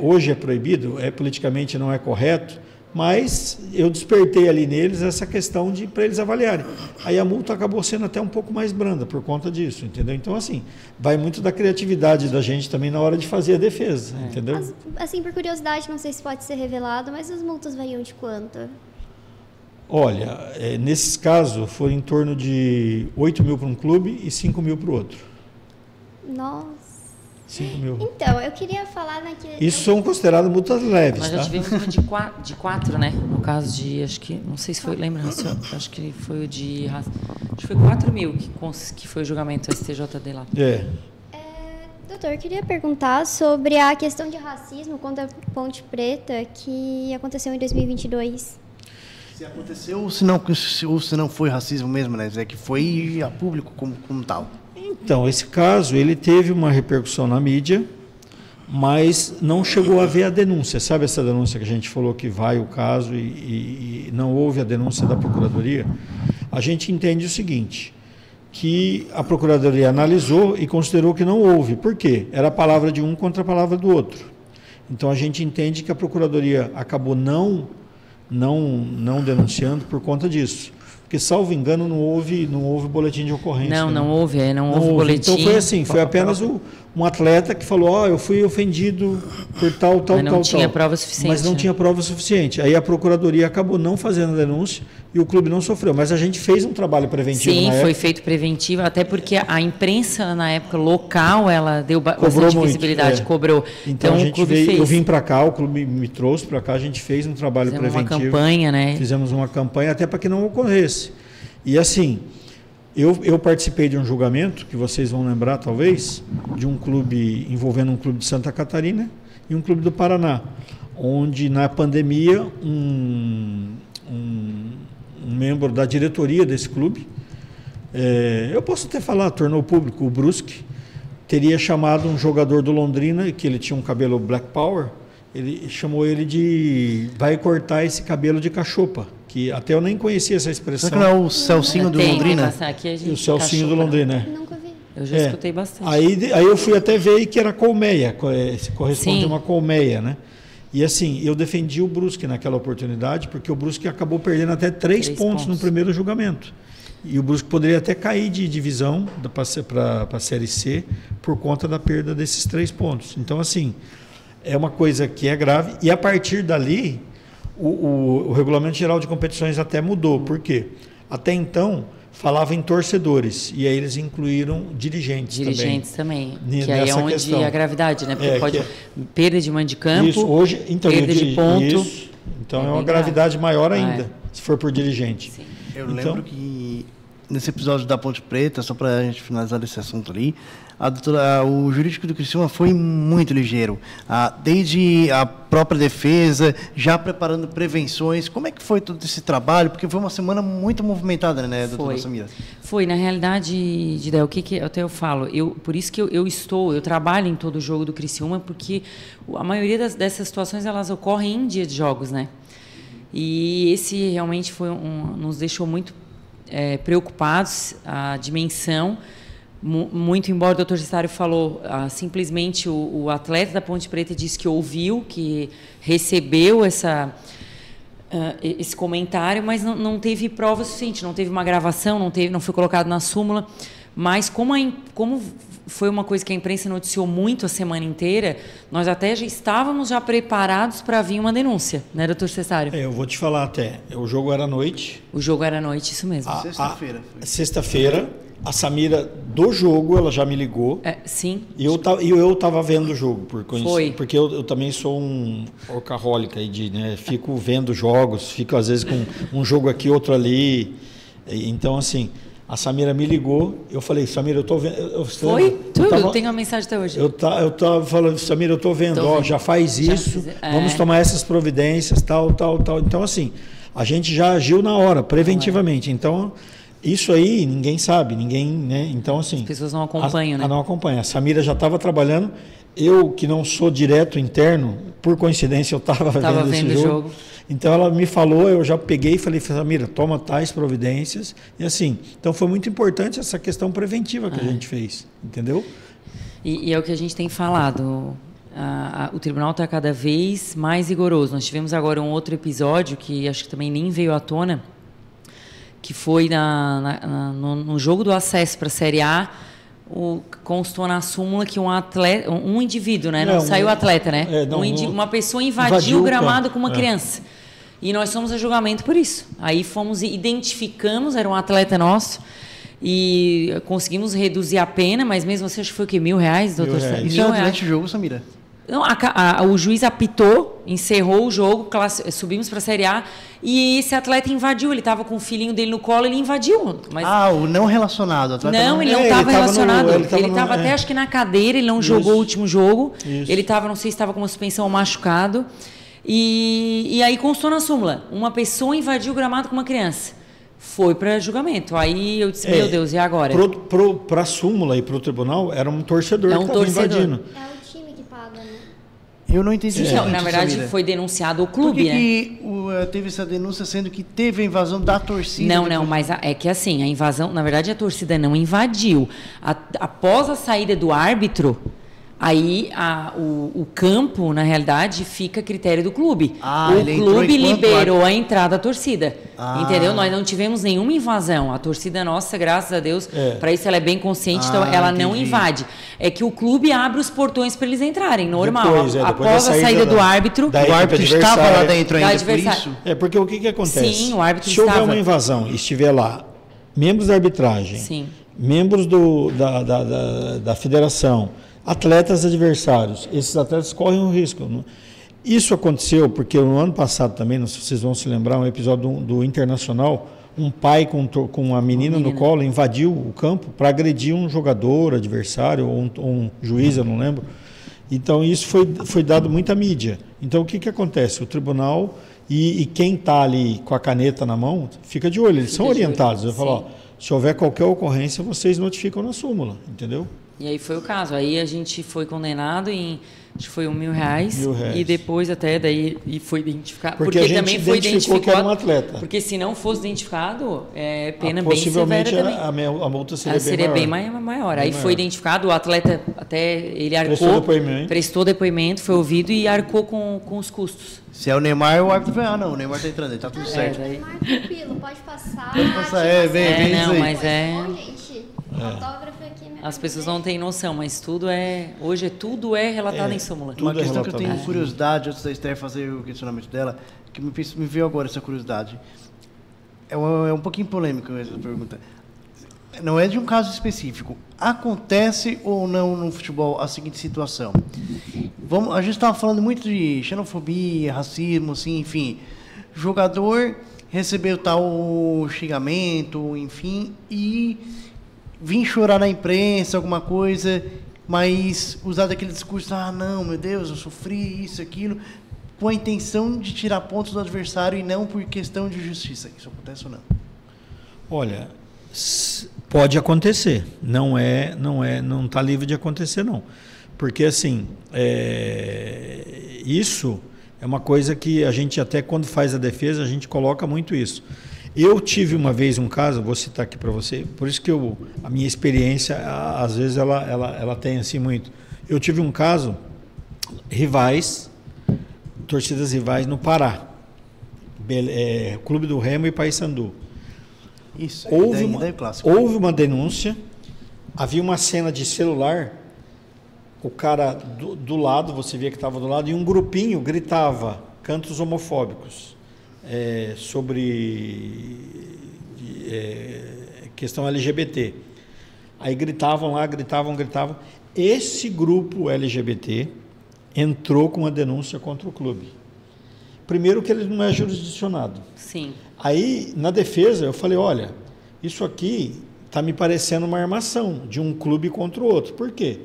hoje é proibido, politicamente não é correto, mas eu despertei ali neles essa questão para eles avaliarem. Aí a multa acabou sendo até um pouco mais branda por conta disso, entendeu? Então, assim, vai muito da criatividade da gente também na hora de fazer a defesa, entendeu? Assim, por curiosidade, não sei se pode ser revelado, mas as multas variam de quanto? Olha, nesses casos, foi em torno de 8 mil para um clube e 5 mil para o outro. Nossa. 5 mil. Então, eu queria falar naquele... Isso são consideradas multas leves, Nós já tivemos uma de 4, né? No caso de, acho que, não sei se foi, lembra, acho que foi o de... Acho que foi 4 mil que foi o julgamento STJD lá. Doutor, eu queria perguntar sobre a questão de racismo contra a Ponte Preta que aconteceu em 2022. Se aconteceu ou se não foi racismo mesmo, né? É que foi a público como tal. Então, esse caso, ele teve uma repercussão na mídia, mas não chegou a haver a denúncia. Sabe essa denúncia que a gente falou que vai o caso e não houve a denúncia da Procuradoria? A gente entende o seguinte, que a Procuradoria analisou e considerou que não houve. Por quê? Era a palavra de um contra a palavra do outro. Então, a gente entende que a Procuradoria acabou não denunciando por conta disso. Porque, salvo engano, não houve boletim de ocorrência. Não houve boletim. Então, foi assim, foi apenas um atleta que falou, eu fui ofendido por tal. Mas não tinha prova suficiente. Mas não tinha prova suficiente. Aí a Procuradoria acabou não fazendo a denúncia e o clube não sofreu. Mas a gente fez um trabalho preventivo na época. Sim, foi feito preventivo, até porque a imprensa, na época local, ela deu bastante visibilidade, cobrou. Então a gente eu vim para cá, o clube me trouxe para cá, a gente fez um trabalho preventivo. Fizemos uma campanha, né? Fizemos uma campanha até para que não ocorresse. E assim... Eu participei de um julgamento, que vocês vão lembrar talvez, de um clube, envolvendo um clube de Santa Catarina e um clube do Paraná, onde na pandemia um membro da diretoria desse clube, eu posso até falar, tornou público, o Brusque, teria chamado um jogador do Londrina, que ele tinha um cabelo Black Power, ele chamou ele de vai cortar esse cabelo de cachopa. Que até eu nem conhecia essa expressão. Será que não é o Celcinho do Londrina? O Celcinho do Londrina, Nunca vi. Eu já escutei bastante. Aí eu fui até ver que era colmeia, corresponde a uma colmeia, né? E assim, eu defendi o Brusque naquela oportunidade, porque o Brusque acabou perdendo até 3 pontos no primeiro julgamento. E o Brusque poderia até cair de divisão para a Série C por conta da perda desses 3 pontos. Então, assim, é uma coisa que é grave. E a partir dali... O Regulamento Geral de Competições até mudou. Por quê? Até então, falava em torcedores. E aí eles incluíram dirigentes também. Que aí é onde questão. A gravidade, né? Porque pode perda de mando de campo, isso, hoje, então, perda de ponto. Isso, então é uma gravidade maior ainda, se for por dirigente. Sim. Eu lembro que nesse episódio da Ponte Preta, só para a gente finalizar esse assunto ali, o jurídico do Criciúma foi muito ligeiro, desde a própria defesa, já preparando prevenções. Como é que foi todo esse trabalho? Porque foi uma semana muito movimentada, né, doutora Samira? Foi, na realidade, Didé, o que até eu falo, por isso que eu trabalho em todo o jogo do Criciúma, porque a maioria dessas situações, elas ocorrem em dia de jogos, né? E esse realmente nos deixou muito preocupados, a dimensão. Muito embora o doutor Cessário falou, simplesmente o atleta da Ponte Preta disse que ouviu, que recebeu esse comentário, mas não teve prova suficiente, não teve uma gravação, não foi colocado na súmula. Mas como foi uma coisa que a imprensa noticiou muito a semana inteira, nós até já estávamos preparados para vir uma denúncia, né, doutor Cessário? Eu vou te falar até, o jogo era à noite. O jogo era à noite, isso mesmo. Sexta-feira. A Samira, do jogo, ela já me ligou. Sim. E eu estava vendo o jogo, porque eu também sou um workaholic, fico vendo jogos, fico às vezes com um jogo aqui, outro ali. Então, assim, a Samira me ligou, eu falei, Samira, eu estou vendo... Foi? Tudo, eu tenho uma mensagem até hoje. Eu estava falando, Samira, eu estou vendo, já faz isso, vamos tomar essas providências, tal. Então, assim, a gente já agiu na hora, preventivamente. Então... Isso aí ninguém sabe, né? Então, assim... As pessoas não acompanham, né? Não acompanham. A Samira já estava trabalhando. Eu, que não sou direto interno, por coincidência, eu estava vendo esse jogo. Então, ela me falou, eu já peguei e falei, Samira, toma tais providências. E assim, então foi muito importante essa questão preventiva que a gente fez, entendeu? E é o que a gente tem falado. O tribunal está cada vez mais rigoroso. Nós tivemos agora um outro episódio, que acho que também nem veio à tona, que foi no jogo do acesso para a Série A, constou na súmula que um indivíduo, né? Não saiu atleta, né? Uma pessoa invadiu o gramado com uma criança. E nós fomos a julgamento por isso. Aí identificamos, era um atleta nosso, e conseguimos reduzir a pena, mas mesmo assim, acho que foi o quê? R$1.000, doutor? Isso é durante o jogo, Samira? Não, o juiz apitou, encerrou o jogo, subimos para a Série A e esse atleta invadiu. Ele estava com o filhinho dele no colo, ele invadiu. Mas... o não relacionado. Não, ele não estava relacionado. Ele estava até, acho que na cadeira, ele não jogou o último jogo. Isso. Ele estava, não sei se estava com uma suspensão machucado. E aí constou na súmula, uma pessoa invadiu o gramado com uma criança. Foi para julgamento. Aí eu disse, meu Deus, e agora? Para a súmula e para o tribunal, era um torcedor que estava invadindo. Eu não entendi isso. Na verdade, Samira, foi denunciado o clube, Por que teve essa denúncia sendo que teve a invasão da torcida? Não, mas é que assim, a invasão, na verdade, a torcida não invadiu. Após a saída do árbitro, Aí o campo, na realidade, fica a critério do clube. O clube liberou a entrada da torcida. Entendeu? Nós não tivemos nenhuma invasão. A torcida nossa, graças a Deus, para isso ela é bem consciente, então ela não invade. É que o clube abre os portões para eles entrarem, normal. Depois após a saída do árbitro. O árbitro estava lá dentro ainda, por isso? Porque o que acontece? Sim, o árbitro Se houver uma invasão e estiver lá, membros da arbitragem, membros da federação, atletas adversários, esses atletas correm um risco. Isso aconteceu porque no ano passado também, não sei se vocês vão se lembrar, um episódio do Internacional, um pai com uma menina no colo invadiu o campo para agredir um jogador adversário ou um juiz, eu não lembro. Então isso foi dado muita mídia. Então o que acontece? O tribunal e quem está ali com a caneta na mão fica de olho, eles são orientados. Eu falo, se houver qualquer ocorrência, vocês notificam na súmula, entendeu? E aí foi o caso. Aí a gente foi condenado em, acho que foi R$1.000. E depois até daí foi identificado. Porque a gente também foi identificado que era um atleta. Porque se não fosse identificado, é pena bem severa também. A multa seria bem maior. Aí foi identificado, o atleta até ele arcou, prestou depoimento, foi ouvido e arcou com os custos. Se é o Neymar, o árbitro vai, não, o Neymar tá entrando, tá tudo certo. Neymar, tranquilo, pode passar. Pode passar, bem não, isso mas gente, autógrafo aqui. As pessoas não têm noção, mas hoje tudo é relatado em súmula. Uma questão que eu tenho curiosidade, antes da Esther fazer o questionamento dela, que me veio agora essa curiosidade. É um pouquinho polêmico essa pergunta. Não é de um caso específico. Acontece ou não no futebol a seguinte situação? A gente estava falando muito de xenofobia, racismo, assim, enfim. Jogador recebeu tal xingamento, enfim, e vim chorar na imprensa, alguma coisa, mas usar daquele discurso, não, meu Deus, eu sofri isso, aquilo, com a intenção de tirar pontos do adversário e não por questão de justiça. Isso acontece ou não? Olha, pode acontecer, não está livre de acontecer, não. Porque, assim, isso é uma coisa que a gente até quando faz a defesa, a gente coloca muito isso. Eu tive uma vez um caso, vou citar aqui para você, por isso que a minha experiência, às vezes, ela tem assim muito. Eu tive um caso, torcidas rivais no Pará, Clube do Remo e Paysandu. Isso, houve uma denúncia, havia uma cena de celular, o cara do lado, você via que estava do lado, e um grupinho gritava cantos homofóbicos. Sobre questão LGBT. Aí gritavam. Esse grupo LGBT entrou com uma denúncia contra o clube. Primeiro que ele não é jurisdicionado. Sim. Aí, na defesa, eu falei, olha, isso aqui está me parecendo uma armação de um clube contra o outro. Por quê?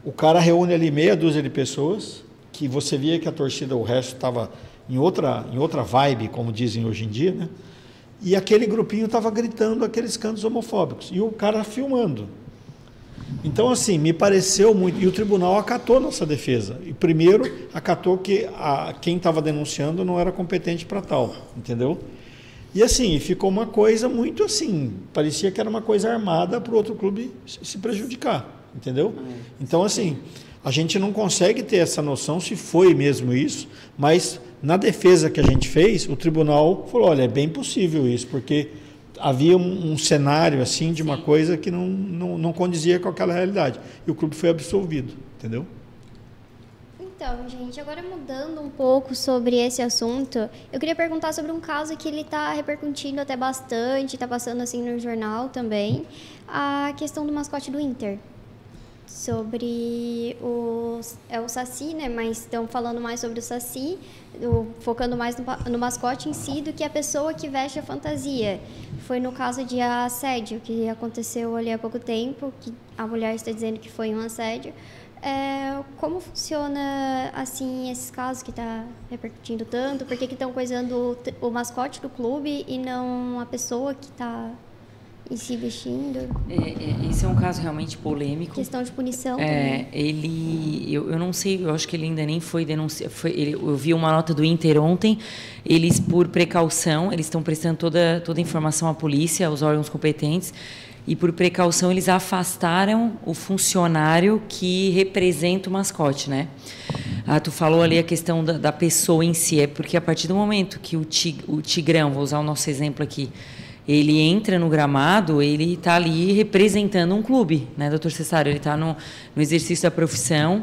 O cara reúne ali meia dúzia de pessoas, que você via que a torcida, o resto estava em outra vibe, como dizem hoje em dia, né? E aquele grupinho estava gritando aqueles cantos homofóbicos, e o cara filmando. Então, assim, me pareceu muito, e o tribunal acatou nossa defesa, e primeiro acatou que quem estava denunciando não era competente para tal, entendeu? E assim, ficou uma coisa muito assim, parecia que era uma coisa armada para o outro clube se prejudicar, entendeu? Então, assim, a gente não consegue ter essa noção se foi mesmo isso, mas na defesa que a gente fez, o tribunal falou, olha, é bem possível isso, porque havia um cenário assim de uma coisa que não condizia com aquela realidade. E o clube foi absolvido, entendeu? Então, gente, agora mudando um pouco sobre esse assunto, eu queria perguntar sobre um caso que ele está repercutindo até bastante, está passando assim no jornal também, a questão do mascote do Inter. Sobre o Saci, né? Mas estão falando mais sobre o Saci, focando mais no mascote em si do que a pessoa que veste a fantasia. Foi no caso de assédio, que aconteceu ali há pouco tempo, que a mulher está dizendo que foi um assédio. Como funciona, assim, esses casos que está repercutindo tanto? Por que estão coisando o mascote do clube e não a pessoa que está e se vestindo? Esse é um caso realmente polêmico. Questão de punição. Eu não sei, eu acho que ele ainda nem foi denunciado. Eu vi uma nota do Inter ontem. Eles, por precaução, eles estão prestando toda a informação à polícia, aos órgãos competentes. e por precaução eles afastaram o funcionário que representa o mascote, né? Tu falou ali a questão da pessoa em si, é porque a partir do momento que o Tigrão, vou usar o nosso exemplo aqui, ele entra no gramado, ele está ali representando um clube, né, doutor Cessário? Ele está no exercício da profissão.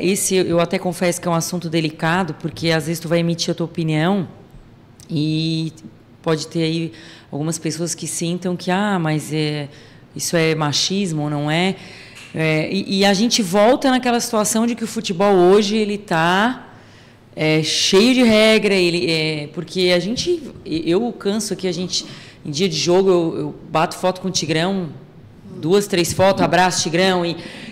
Esse eu até confesso que é um assunto delicado, porque às vezes tu vai emitir a tua opinião e pode ter aí algumas pessoas que sintam que mas isso é machismo ou não é. E a gente volta naquela situação de que o futebol hoje ele está cheio de regra, porque eu canso que em dia de jogo eu bato foto com o Tigrão, 2, 3 fotos, abraço Tigrão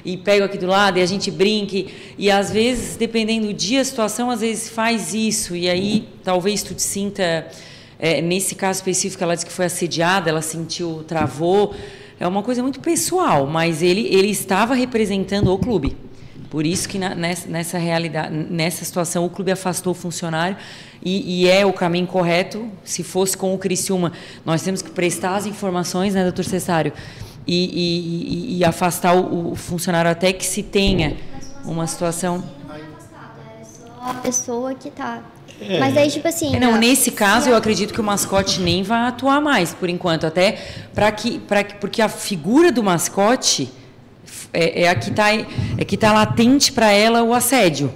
e pego aqui do lado e a gente brinca e às vezes, dependendo do dia, a situação às vezes faz isso e aí talvez tu te sinta, nesse caso específico ela disse que foi assediada, ela sentiu, travou, é uma coisa muito pessoal, mas ele estava representando o clube. Por isso que nessa realidade, nessa situação, o clube afastou o funcionário e é o caminho correto. Se fosse com o Criciúma, nós temos que prestar as informações, né, doutor Cessário, e afastar o funcionário até que se tenha uma situação. Não é afastado, é só a pessoa que está. Mas aí, tipo assim... Não, nesse caso, eu acredito que o mascote nem vai atuar mais, por enquanto. Até porque a figura do mascote é que está latente para ela o assédio.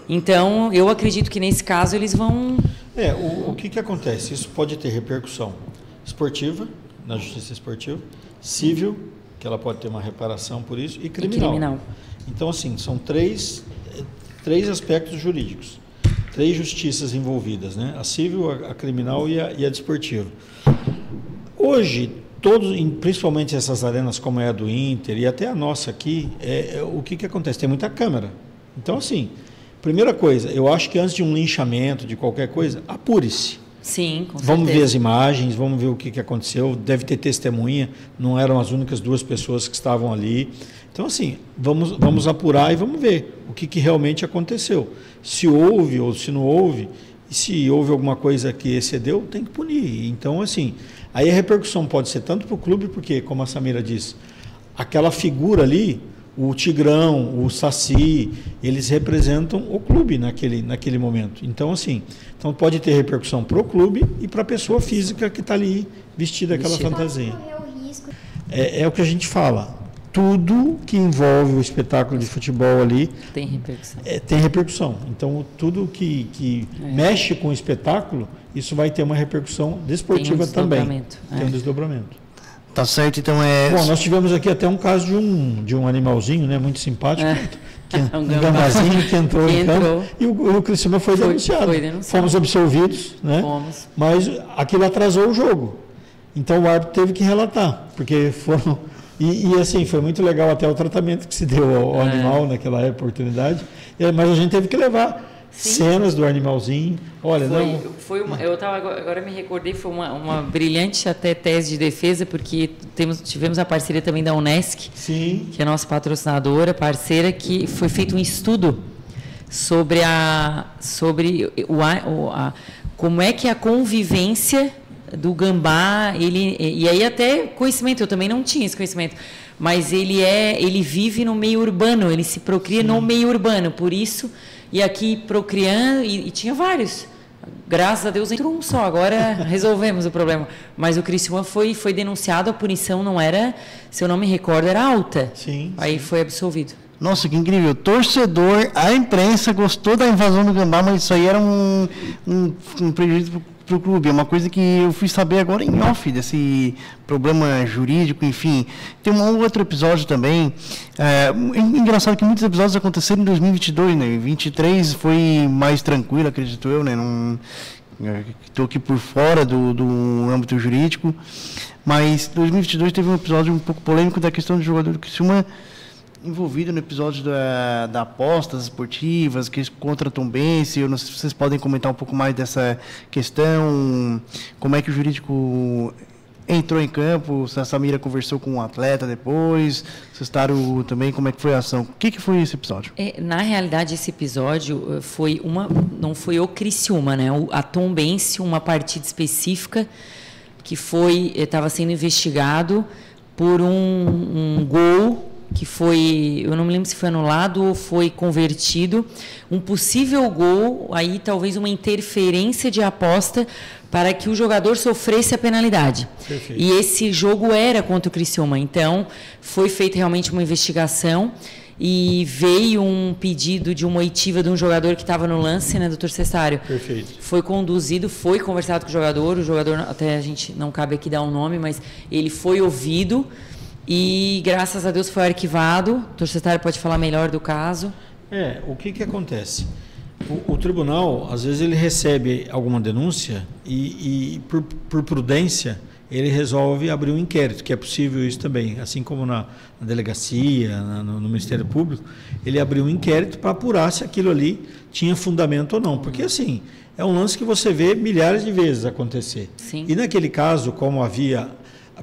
Então, eu acredito que nesse caso eles vão... O que acontece? Isso pode ter repercussão esportiva, na justiça esportiva, civil, que ela pode ter uma reparação por isso, e criminal. Então, assim, são três aspectos jurídicos. 3 justiças envolvidas, né? A civil, a criminal e a desportiva. Hoje, principalmente essas arenas como é a do Inter e até a nossa aqui, o que acontece? Tem muita câmera. Então, assim, primeira coisa, eu acho que antes de um linchamento, de qualquer coisa, apure-se. Sim, com certeza. Vamos ver as imagens, vamos ver o que aconteceu. Deve ter testemunha, não eram as únicas 2 pessoas que estavam ali. Então, assim, vamos apurar e vamos ver o que realmente aconteceu. Se houve ou se não houve, e se houve alguma coisa que excedeu, tem que punir. Então, assim, aí a repercussão pode ser tanto para o clube, porque, como a Samira disse, aquela figura ali, o Tigrão, o Saci, eles representam o clube naquele momento. Então, assim, pode ter repercussão para o clube e para a pessoa física que está ali vestida aquela fantasia. É o que a gente fala. Tudo que envolve o espetáculo de futebol ali tem repercussão. Tem repercussão. Então, tudo que mexe com o espetáculo, isso vai ter uma repercussão desportiva também. Tem um desdobramento. Tá certo, então Bom, nós tivemos aqui até um caso de um animalzinho, né, muito simpático, um gambazinho que entrou em campo e o Criciúma foi denunciado. Fomos absolvidos, né? Mas aquilo atrasou o jogo. Então o árbitro teve que relatar, porque foram... E assim, foi muito legal até o tratamento que se deu ao animal naquela oportunidade, mas a gente teve que levar cenas do animalzinho. Olha, agora me recordei, foi uma brilhante até tese de defesa, porque tivemos a parceria também da Unesc, sim, que é a nossa patrocinadora, parceira, que foi feito um estudo sobre como é que a convivência do gambá, e aí até conhecimento, eu também não tinha esse conhecimento, mas ele vive no meio urbano, ele se procria no meio urbano, por isso, e aqui procriando, e tinha vários, graças a Deus entrou um só, agora resolvemos o problema, mas o Criciúma foi denunciado, a punição não era, se eu não me recordo, era alta, aí foi absolvido. Nossa, que incrível. Torcedor, a imprensa gostou da invasão do gambá, mas isso aí era um prejuízo para o clube. É uma coisa que eu fui saber agora em off, desse problema jurídico, enfim. Tem um outro episódio também. Engraçado que muitos episódios aconteceram em 2022, né? Em 2023 foi mais tranquilo, acredito eu, né? Estou aqui por fora do âmbito jurídico. Mas em 2022 teve um episódio um pouco polêmico da questão do jogador do Criciúma envolvido no episódio da apostas esportivas, que contra a Tombense. Eu não sei se vocês podem comentar um pouco mais dessa questão, como é que o jurídico entrou em campo, se a Samira conversou com o atleta depois, se Cessário também, como é que foi a ação? O que foi esse episódio? Na realidade, esse episódio não foi o Criciúma, né? A Tombense, uma partida específica, que estava sendo investigado por um gol que foi, eu não me lembro se foi anulado ou foi convertido, um possível gol, aí talvez uma interferência de aposta para que o jogador sofresse a penalidade. Perfeito. E esse jogo era contra o Criciúma, então foi feita realmente uma investigação e veio um pedido de uma oitiva de um jogador que estava no lance, né, doutor Cessário? Perfeito. Foi conduzido, foi conversado com o jogador até a gente não cabe aqui dar um nome, mas ele foi ouvido e graças a Deus foi arquivado. O doutor Cessário pode falar melhor do caso. O que acontece? O tribunal, às vezes, ele recebe alguma denúncia e por prudência, ele resolve abrir um inquérito, que é possível isso também, assim como na delegacia, no Ministério Público, ele abriu um inquérito para apurar se aquilo ali tinha fundamento ou não, porque assim, é um lance que você vê milhares de vezes acontecer. Sim. E naquele caso, como havia...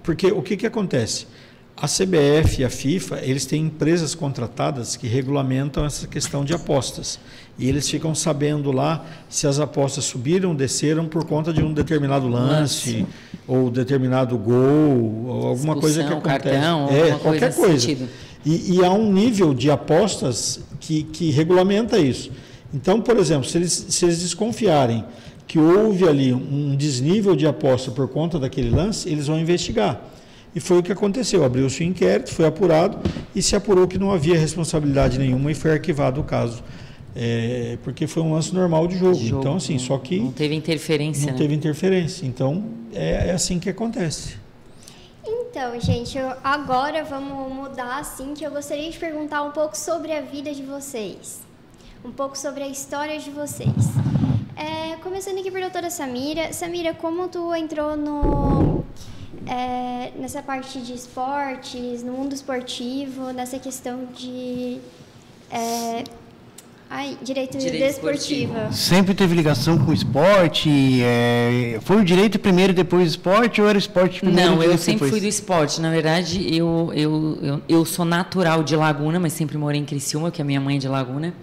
Porque o que acontece? A CBF e a FIFA, eles têm empresas contratadas que regulamentam essa questão de apostas. E eles ficam sabendo lá se as apostas subiram, desceram por conta de um determinado lance, ou determinado gol, ou alguma coisa que acontece. Cartão, qualquer coisa. E há um nível de apostas que regulamenta isso. Então, por exemplo, se eles desconfiarem que houve ali um desnível de aposta por conta daquele lance, eles vão investigar. E foi o que aconteceu, abriu-se o inquérito, foi apurado e se apurou que não havia responsabilidade nenhuma e foi arquivado o caso. Porque foi um lance normal de jogo. Então, assim, só que... Não teve interferência. Não teve interferência. Então, é assim que acontece. Então, gente, agora vamos mudar, assim, que eu gostaria de perguntar um pouco sobre a vida de vocês. Um pouco sobre a história de vocês. Começando aqui por doutora Samira. Samira, como tu entrou nessa parte de esportes, no mundo esportivo, nessa questão de direito desportivo? Sempre teve ligação com o esporte? Foi o direito primeiro, depois o esporte, ou era o esporte primeiro? Não, eu sempre fui do esporte. Na verdade, eu sou natural de Laguna, mas sempre morei em Criciúma, que a minha mãe é de Laguna.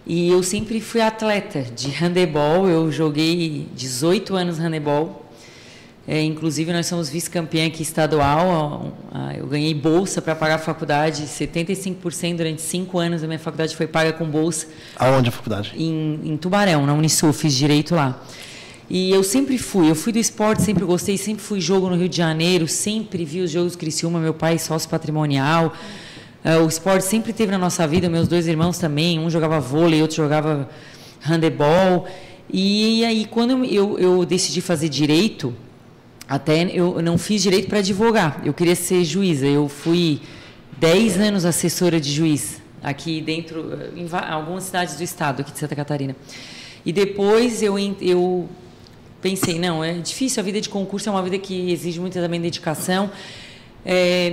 E eu sempre fui atleta de handebol. Eu joguei 18 anos handebol. Inclusive, nós somos vice-campeã aqui estadual. Eu ganhei bolsa para pagar a faculdade. 75% durante 5 anos da minha faculdade foi paga com bolsa. Aonde a faculdade? Em Tubarão, na Unisul. Fiz direito lá. E eu fui do esporte, sempre gostei. Sempre fui jogo no Rio de Janeiro. Sempre vi os jogos do Criciúma. Meu pai é sócio patrimonial. O esporte sempre teve na nossa vida. Meus 2 irmãos também. Um jogava vôlei, outro jogava handebol. E aí, quando eu decidi fazer direito... Até eu não fiz direito para advogar, eu queria ser juíza. Eu fui 10 anos assessora de juiz, aqui dentro, em algumas cidades do estado, aqui de Santa Catarina. E depois eu pensei, não, é difícil, a vida de concurso é uma vida que exige muita também dedicação.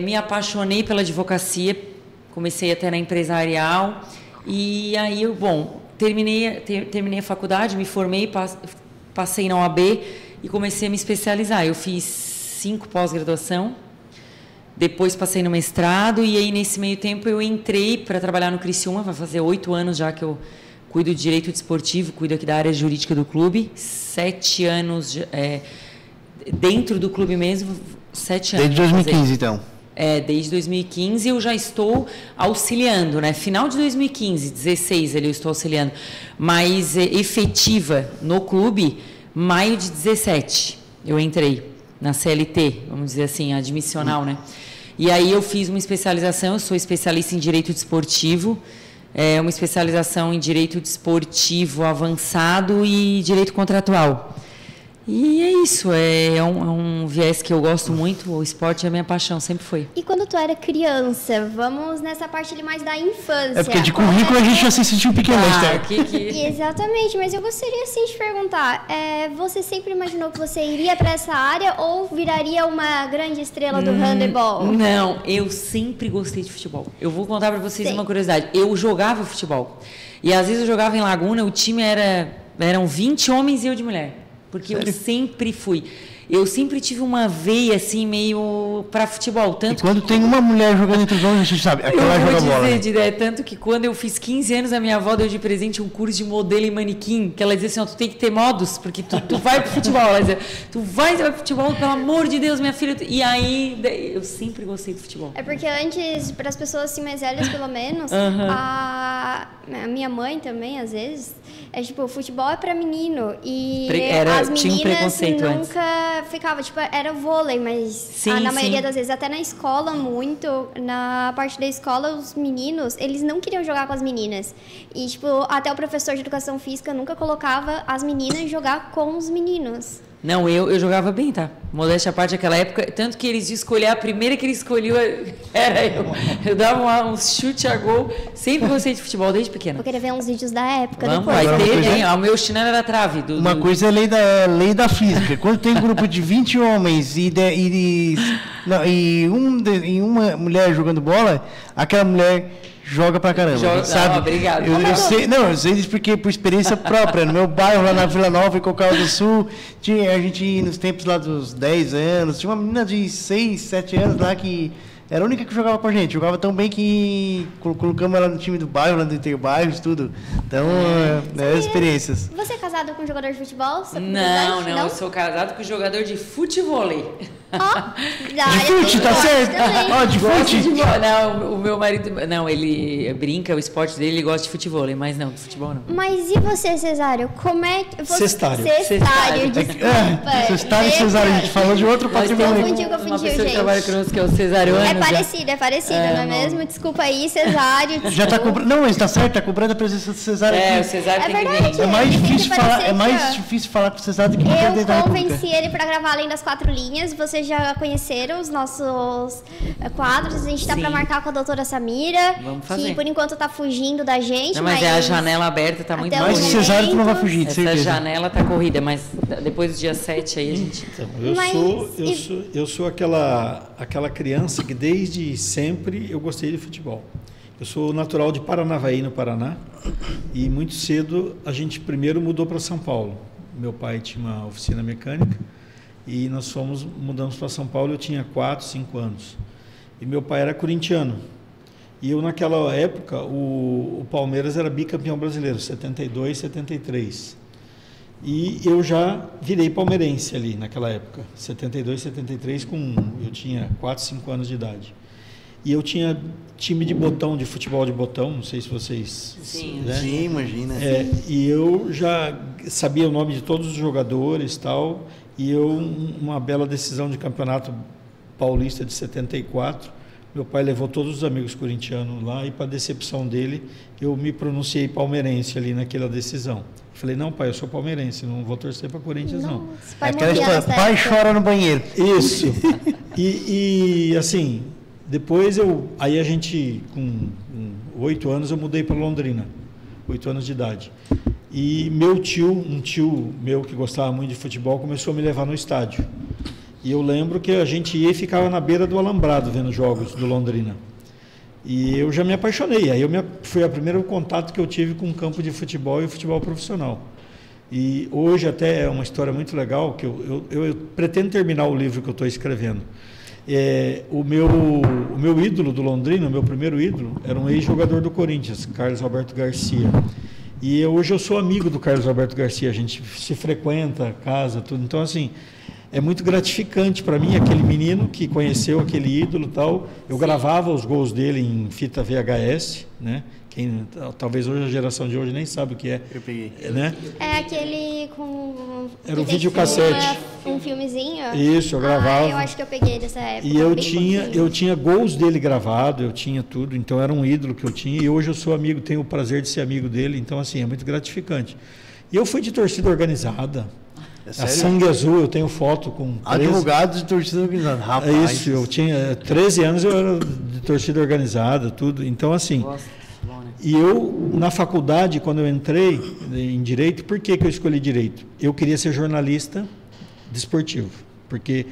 Me apaixonei pela advocacia, comecei até na empresarial, e aí terminei a faculdade, me formei, passei na OAB, e comecei a me especializar. Eu fiz 5 pós-graduação, depois passei no mestrado, e aí nesse meio tempo eu entrei para trabalhar no Criciúma. Vai fazer 8 anos já que eu cuido de direito desportivo, cuido aqui da área jurídica do clube. 7 anos dentro do clube mesmo, 7 anos. Desde 2015, então? Desde 2015 eu já estou auxiliando, né? Final de 2015, 16 ali eu estou auxiliando, mas efetiva no clube... Maio de 17, eu entrei na CLT, vamos dizer assim, admissional, né? E aí eu fiz uma especialização, eu sou especialista em Direito Desportivo, uma especialização em Direito Desportivo avançado e Direito Contratual. E é isso, é um viés que eu gosto muito, o esporte é a minha paixão, sempre foi. E quando tu era criança, vamos nessa parte ali mais da infância. Porque de currículo a gente já se sentiu pequeno, Exatamente, mas eu gostaria assim de perguntar, você sempre imaginou que você iria para essa área ou viraria uma grande estrela do handebol? Não, eu sempre gostei de futebol. Eu vou contar para vocês uma curiosidade, eu jogava futebol, e às vezes eu jogava em Laguna, o time eram 20 homens e eu de mulher. Porque Sério? Eu sempre fui. eu sempre tive uma veia, assim, meio para futebol. Tanto e quando tem uma mulher jogando entre os homens, você sabe, aquela joga bola. Tanto que quando eu fiz 15 anos, a minha avó deu de presente um curso de modelo e manequim, que ela dizia assim, ó, tu tem que ter modos, porque tu vai pro futebol. Ela dizia, tu vai pro futebol, pelo amor de Deus, minha filha. E aí, eu sempre gostei do futebol. É porque antes, para as pessoas assim mais velhas, pelo menos, a minha mãe também, às vezes, é tipo, o futebol é para menino. E as meninas nunca ficava, tipo, era vôlei, mas na maioria das vezes, até na escola, muito, na parte da escola, os meninos, eles não queriam jogar com as meninas. E, tipo, até o professor de educação física nunca colocava as meninas jogar com os meninos. Não, eu jogava bem, tá? Modéstia à parte daquela época, tanto que eles iam escolher, a primeira que ele escolheu era eu. Eu dava um chute a gol, sempre gostei de futebol desde pequena. Vou querer ver uns vídeos da época. Vamos, vai ter, o meu chinelo era trave. Uma coisa é lei da física. Quando tem um grupo de 20 homens e uma mulher jogando bola, aquela mulher joga pra caramba, sabe? Obrigado. Eu sei isso porque por experiência própria. No meu bairro, lá na Vila Nova, em Cocal do Sul, a gente, nos tempos lá dos 10 anos, tinha uma menina de 6, 7 anos lá que era a única que jogava com a gente. Jogava tão bem que colocamos ela no time do bairro, lá do Interbairros, tudo. Então, experiências. Você é casado com um jogador de futebol? Não, eu sou casado com um jogador de futevôlei. De fute, tá certo? De fute? Não, o meu marido... Não, ele brinca, o esporte dele, ele gosta de futevôlei, mas não, de futebol não. Mas e você, Cesário? Como é que... Cestário, desculpa. Cestário e Cesário, a gente falou de outro patrimônio. Confundiu, uma pessoa gente. Que trabalha conosco, que é o Cesário. É parecido, não é mesmo? Desculpa aí, Cesário. Já tá cobrando... Não, mas tá certo, tá cobrando a presença do Cesário aqui. O Cesário tem que vir. É mais difícil falar com o Cesário do que com o presidente da República. Eu convenci ele para gravar Além das Quatro Linhas. Vocês já conheceram os nossos quadros. A gente tá para marcar com a doutora Samira. Vamos fazer. Que por enquanto tá fugindo da gente. Não, mas é a janela aberta, tá muito boa. Mas o Cesário tu não vai fugir, de certeza. Essa janela tá corrida, mas depois do dia 7 aí a gente... Então, eu sou aquela criança que desde sempre eu gostei de futebol. Eu sou natural de Paranavaí, no Paraná, e muito cedo a gente primeiro mudou para São Paulo. Meu pai tinha uma oficina mecânica e nós mudamos para São Paulo, eu tinha 4, 5 anos. E meu pai era corintiano. E eu, naquela época, o Palmeiras era bicampeão brasileiro, 72, 73. E eu já virei palmeirense ali naquela época, 72, 73, eu tinha 4, 5 anos de idade. E eu tinha time de botão, de futebol de botão, não sei se vocês... Sim, né? Sim, imagina. E eu já sabia o nome de todos os jogadores e tal, e uma bela decisão de campeonato paulista de 74, meu pai levou todos os amigos corintianos lá, e para decepção dele, eu me pronunciei palmeirense ali naquela decisão. Falei, não, pai, eu sou palmeirense, não vou torcer para Corinthians, não. Aquela história, pai chora no banheiro. Isso. E assim... Depois aí a gente, com 8 anos, eu mudei para Londrina, 8 anos de idade. E um tio meu que gostava muito de futebol, começou a me levar no estádio. E eu lembro que a gente ia e ficava na beira do alambrado vendo jogos do Londrina. E eu já me apaixonei. Aí foi o primeiro contato que eu tive com o campo de futebol e o futebol profissional. E hoje até é uma história muito legal, que eu pretendo terminar o livro que eu estou escrevendo. O meu ídolo do Londrina, o meu primeiro ídolo, era um ex-jogador do Corinthians, Carlos Alberto Garcia. E hoje eu sou amigo do Carlos Alberto Garcia, a gente se frequenta, casa, tudo. Então, assim, é muito gratificante para mim, aquele menino que conheceu aquele ídolo e tal. Eu gravava os gols dele em fita VHS, né? Talvez hoje a geração de hoje nem sabe o que é. Eu peguei. Né? É aquele com... Era um videocassete. Um filmezinho? Isso, eu gravava. Eu acho que eu peguei dessa época. E eu tinha gols dele gravado, eu tinha tudo. Então era um ídolo que eu tinha. E hoje eu sou amigo, tenho o prazer de ser amigo dele. Então, assim, é muito gratificante. E eu fui de torcida organizada. A Sangue Azul, eu tenho foto com... Advogados de torcida organizada, rapaz. É isso, eu tinha 13 anos, eu era de torcida organizada, tudo. Então, assim... E eu, na faculdade, quando eu entrei em Direito, por que eu escolhi Direito? Eu queria ser jornalista desportivo, porque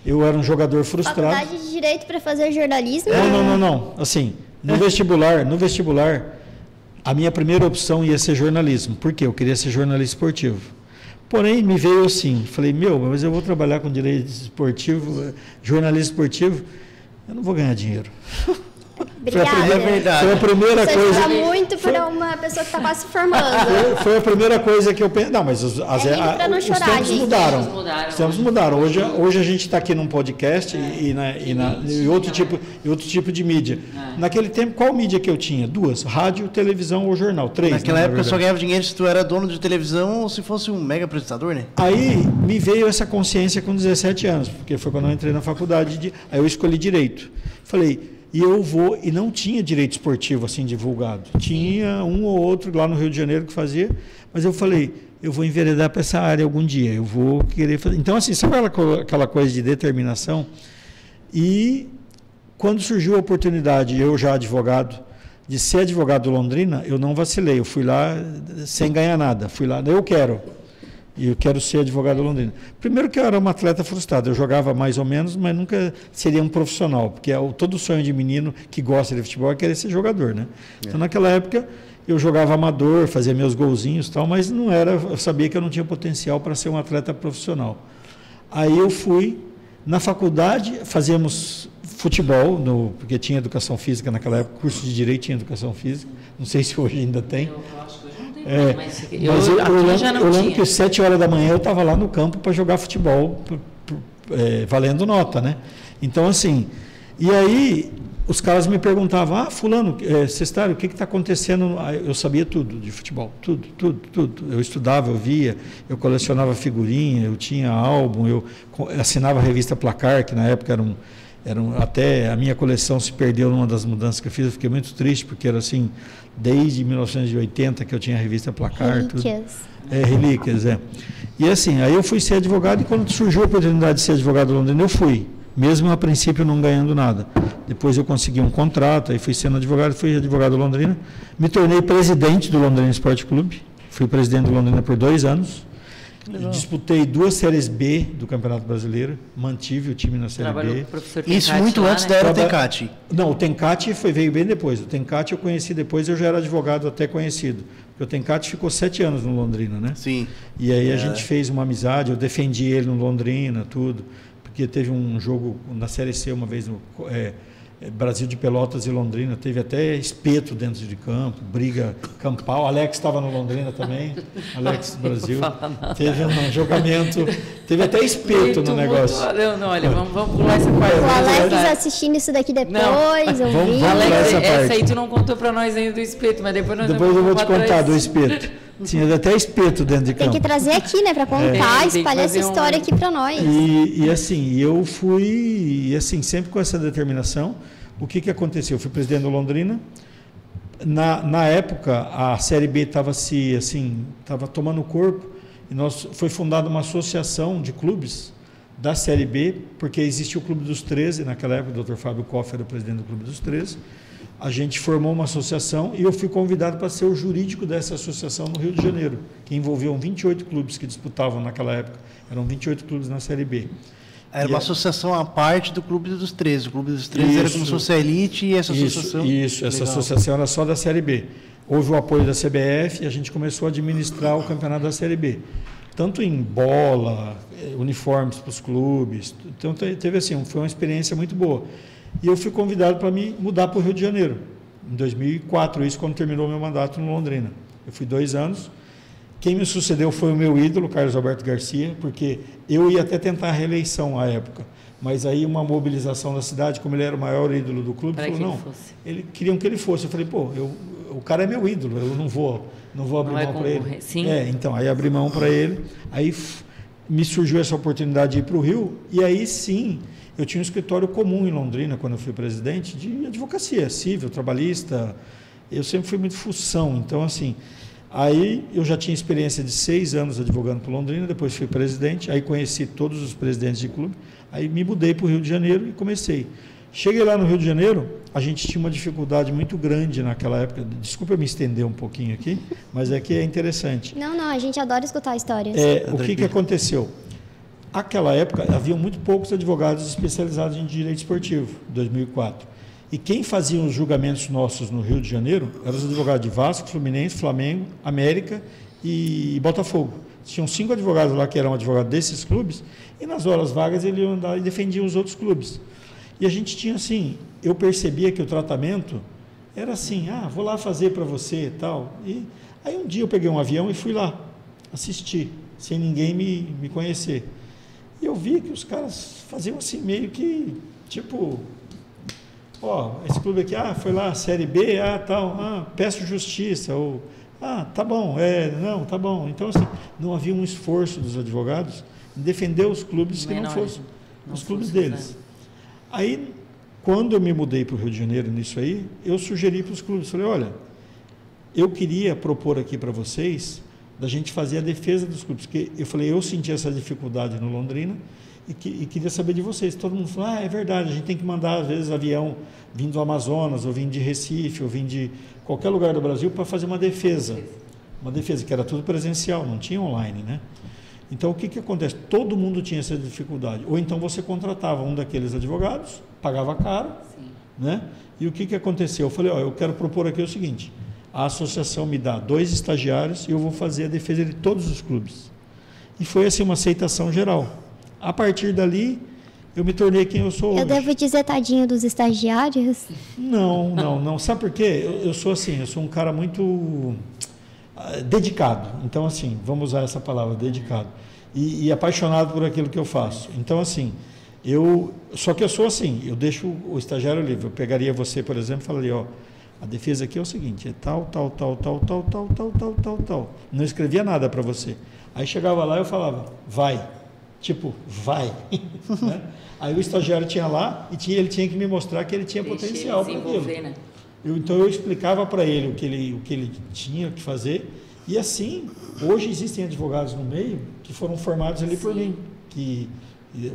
eu era um jogador frustrado. Faculdade de Direito para fazer jornalismo? Não. Assim, no vestibular, a minha primeira opção ia ser jornalismo. Por quê? Eu queria ser jornalista esportivo. Porém, me veio assim, falei, mas eu vou trabalhar com direito esportivo, jornalismo esportivo, eu não vou ganhar dinheiro. Obrigada. Foi a primeira Você coisa. Você muito para uma pessoa que está quase se formando. Foi a primeira coisa que eu pensei. Não, mas os tempos mudaram. Os tempos mudaram. Hoje a gente está aqui num podcast e outro tipo de mídia. Naquele tempo, qual mídia que eu tinha? 2, rádio, televisão ou jornal. 3. Naquela época só ganhava dinheiro se tu era dono de televisão ou se fosse um mega apresentador, né? Aí me veio essa consciência com 17 anos, porque foi quando eu entrei na faculdade, aí eu escolhi direito. Falei, e não tinha direito esportivo assim divulgado. Tinha um ou outro lá no Rio de Janeiro que fazia, mas eu falei, eu vou enveredar para essa área algum dia, eu vou querer fazer. Então, assim, sabe aquela coisa de determinação? E quando surgiu a oportunidade, eu já advogado, de ser advogado do Londrina, eu não vacilei, eu fui lá sem ganhar nada, fui lá, eu quero ser advogado do Londrina. Primeiro que eu era um atleta frustrado, eu jogava mais ou menos, mas nunca seria um profissional, porque todo sonho de menino que gosta de futebol é querer ser jogador, né? Então, naquela época, eu jogava amador, fazia meus golzinhos e tal, mas eu sabia que eu não tinha potencial para ser um atleta profissional. Aí eu fui, na faculdade, fazíamos futebol, porque tinha educação física naquela época, curso de direito tinha educação física, não sei se hoje ainda tem. Mas eu lembro que às 7 horas da manhã eu estava lá no campo para jogar futebol, valendo nota, né? Então, assim, e aí os caras me perguntavam, fulano, Cestário, o que está acontecendo? Eu sabia tudo de futebol, tudo. Eu estudava, eu via, eu colecionava figurinha, eu tinha álbum, eu assinava a revista Placar, que na época até a minha coleção se perdeu numa das mudanças que eu fiz, eu fiquei muito triste, porque era assim, desde 1980 que eu tinha a revista Placar. Relíquias. Relíquias, E assim, aí eu fui ser advogado e quando surgiu a oportunidade de ser advogado do Londrina, eu fui, mesmo a princípio não ganhando nada. Depois eu consegui um contrato, aí fui sendo advogado, fui advogado do Londrina, me tornei presidente do Londrina Esporte Clube, fui presidente do Londrina por 2 anos. Disputei 2 séries B do Campeonato Brasileiro, mantive o time na série B. Isso muito antes da era Tencati. Não, o Tencati veio bem depois. O Tencati eu conheci depois, eu já era advogado até conhecido. Porque o Tencati ficou 7 anos no Londrina, né? Sim. E aí a gente fez uma amizade, eu defendi ele no Londrina, tudo. Porque teve um jogo na série C uma vez, Brasil de Pelotas e Londrina, teve até espeto dentro de campo, briga campal. Alex estava no Londrina também, Alex Brasil. Teve um julgamento, teve até espeto no negócio. Não, olha, vamos pular essa parte. O Alex assistindo isso daqui depois, ouvindo. Alex, essa aí tu não contou para nós ainda do espeto, mas depois eu vou te contar do espeto. Tinha até espeto dentro de campo. Tem que trazer aqui, né, para contar, espalhar essa história aqui para nós. E assim, eu fui, sempre com essa determinação. O que aconteceu? Eu fui presidente do Londrina. Na época, a Série B estava tomando corpo, e foi fundada uma associação de clubes da Série B, porque existia o Clube dos 13, naquela época o Dr. Fábio Koff era o presidente do Clube dos 13. A gente formou uma associação e eu fui convidado para ser o jurídico dessa associação no Rio de Janeiro, que envolviam 28 clubes que disputavam naquela época. Eram 28 clubes na Série B. Era uma associação à parte do Clube dos 13. O Clube dos 13 era como se fosse a elite e essa associação... Isso, essa associação era só da Série B. Houve o apoio da CBF e a gente começou a administrar o campeonato da Série B. Tanto em bola, uniformes para os clubes. Então, teve assim, foi uma experiência muito boa. E eu fui convidado para me mudar para o Rio de Janeiro, em 2004, isso quando terminou o meu mandato no Londrina. Eu fui 2 anos. Quem me sucedeu foi o meu ídolo, Carlos Alberto Garcia, porque eu ia até tentar a reeleição à época. Mas aí uma mobilização da cidade, como ele era o maior ídolo do clube, falou, não, eles queriam que ele fosse. Eu falei, o cara é meu ídolo, eu não vou abrir mão para ele. Sim. Então, aí abri mão para ele, aí me surgiu essa oportunidade de ir para o Rio, e aí sim... Eu tinha um escritório comum em Londrina, quando eu fui presidente, de advocacia civil, trabalhista. Eu sempre fui muito fução. Então, assim, aí eu já tinha experiência de 6 anos advogando para Londrina, depois fui presidente, aí conheci todos os presidentes de clube, aí me mudei para o Rio de Janeiro e comecei. Cheguei lá no Rio de Janeiro, a gente tinha uma dificuldade muito grande naquela época. Desculpa eu me estender um pouquinho aqui, mas é que é interessante. Não, a gente adora escutar histórias. O que aconteceu? Naquela época, havia muito poucos advogados especializados em direito esportivo, em 2004. E quem fazia os julgamentos nossos no Rio de Janeiro eram os advogados de Vasco, Fluminense, Flamengo, América e Botafogo. tinham 5 advogados lá que eram advogados desses clubes, e nas horas vagas ele ia andar e defendia os outros clubes. E a gente tinha assim, eu percebia que o tratamento era assim, vou lá fazer para você e tal. E aí um dia eu peguei um avião e fui lá assistir, sem ninguém me conhecer. E eu vi que os caras faziam assim, meio que, tipo, esse clube aqui, foi lá, Série B, tal, peço justiça, ou, tá bom, não, tá bom. Então, assim, não havia um esforço dos advogados em defender os clubes que não fossem os clubes deles. Aí, quando eu me mudei para o Rio de Janeiro nisso aí, eu sugeri para os clubes, falei, olha, eu queria propor aqui para vocês da gente fazer a defesa dos clubes, porque eu falei, eu senti essa dificuldade no Londrina e queria saber de vocês. Todo mundo falou, é verdade, a gente tem que mandar às vezes avião vindo do Amazonas, ou vindo de Recife, ou vindo de qualquer lugar do Brasil para fazer uma defesa que era tudo presencial, não tinha online, né? Então, o que acontece? Todo mundo tinha essa dificuldade. Ou então você contratava um daqueles advogados, pagava caro, né? E o que aconteceu? Eu falei, eu quero propor aqui o seguinte, a associação me dá 2 estagiários e eu vou fazer a defesa de todos os clubes. E foi assim uma aceitação geral. A partir dali, eu me tornei quem eu sou hoje. Eu devo dizer tadinho dos estagiários? Não. Sabe por quê? Eu sou assim, eu sou um cara muito dedicado. Então, assim, vamos usar essa palavra, dedicado. E apaixonado por aquilo que eu faço. Então, assim, só que eu sou assim, eu deixo o estagiário livre. Eu pegaria você, por exemplo, e falaria, a defesa aqui é o seguinte, é tal. Não escrevia nada para você. Aí chegava lá e eu falava, vai. Tipo, vai. Né? Aí o estagiário tinha lá e ele tinha que me mostrar que ele tinha potencial para aquilo. Né? Então eu explicava para ele o que ele tinha que fazer. E assim, hoje existem advogados no meio que foram formados ali por mim.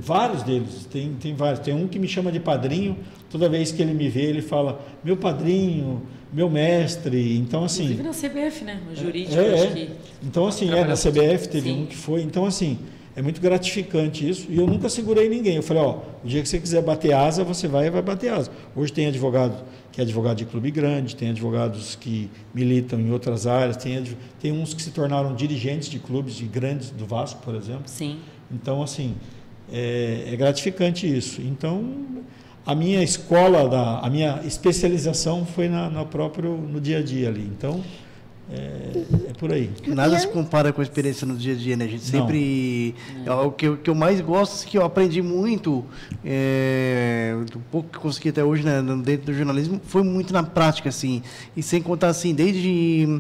Vários deles, tem vários. Tem um que me chama de padrinho, toda vez que ele me vê, ele fala, meu padrinho, meu mestre. Então, assim. Inclusive na CBF, né? No jurídico, acho que. Então, assim, na CBF teve um que foi. Então, assim, é muito gratificante isso. E eu nunca segurei ninguém. Eu falei, o dia que você quiser bater asa, você vai bater asa. Hoje tem advogado que é advogado de clube grande, tem advogados que militam em outras áreas, tem uns que se tornaram dirigentes de clubes de grandes, do Vasco, por exemplo. Sim. Então, assim, é gratificante isso. Então, a minha escola, a minha especialização foi no dia a dia ali. Então, é por aí. Nada se compara com a experiência no dia a dia, né? A gente sempre... O que eu mais gosto, que eu aprendi muito, do pouco que consegui até hoje, né, dentro do jornalismo, foi muito na prática, assim. E sem contar, assim, desde...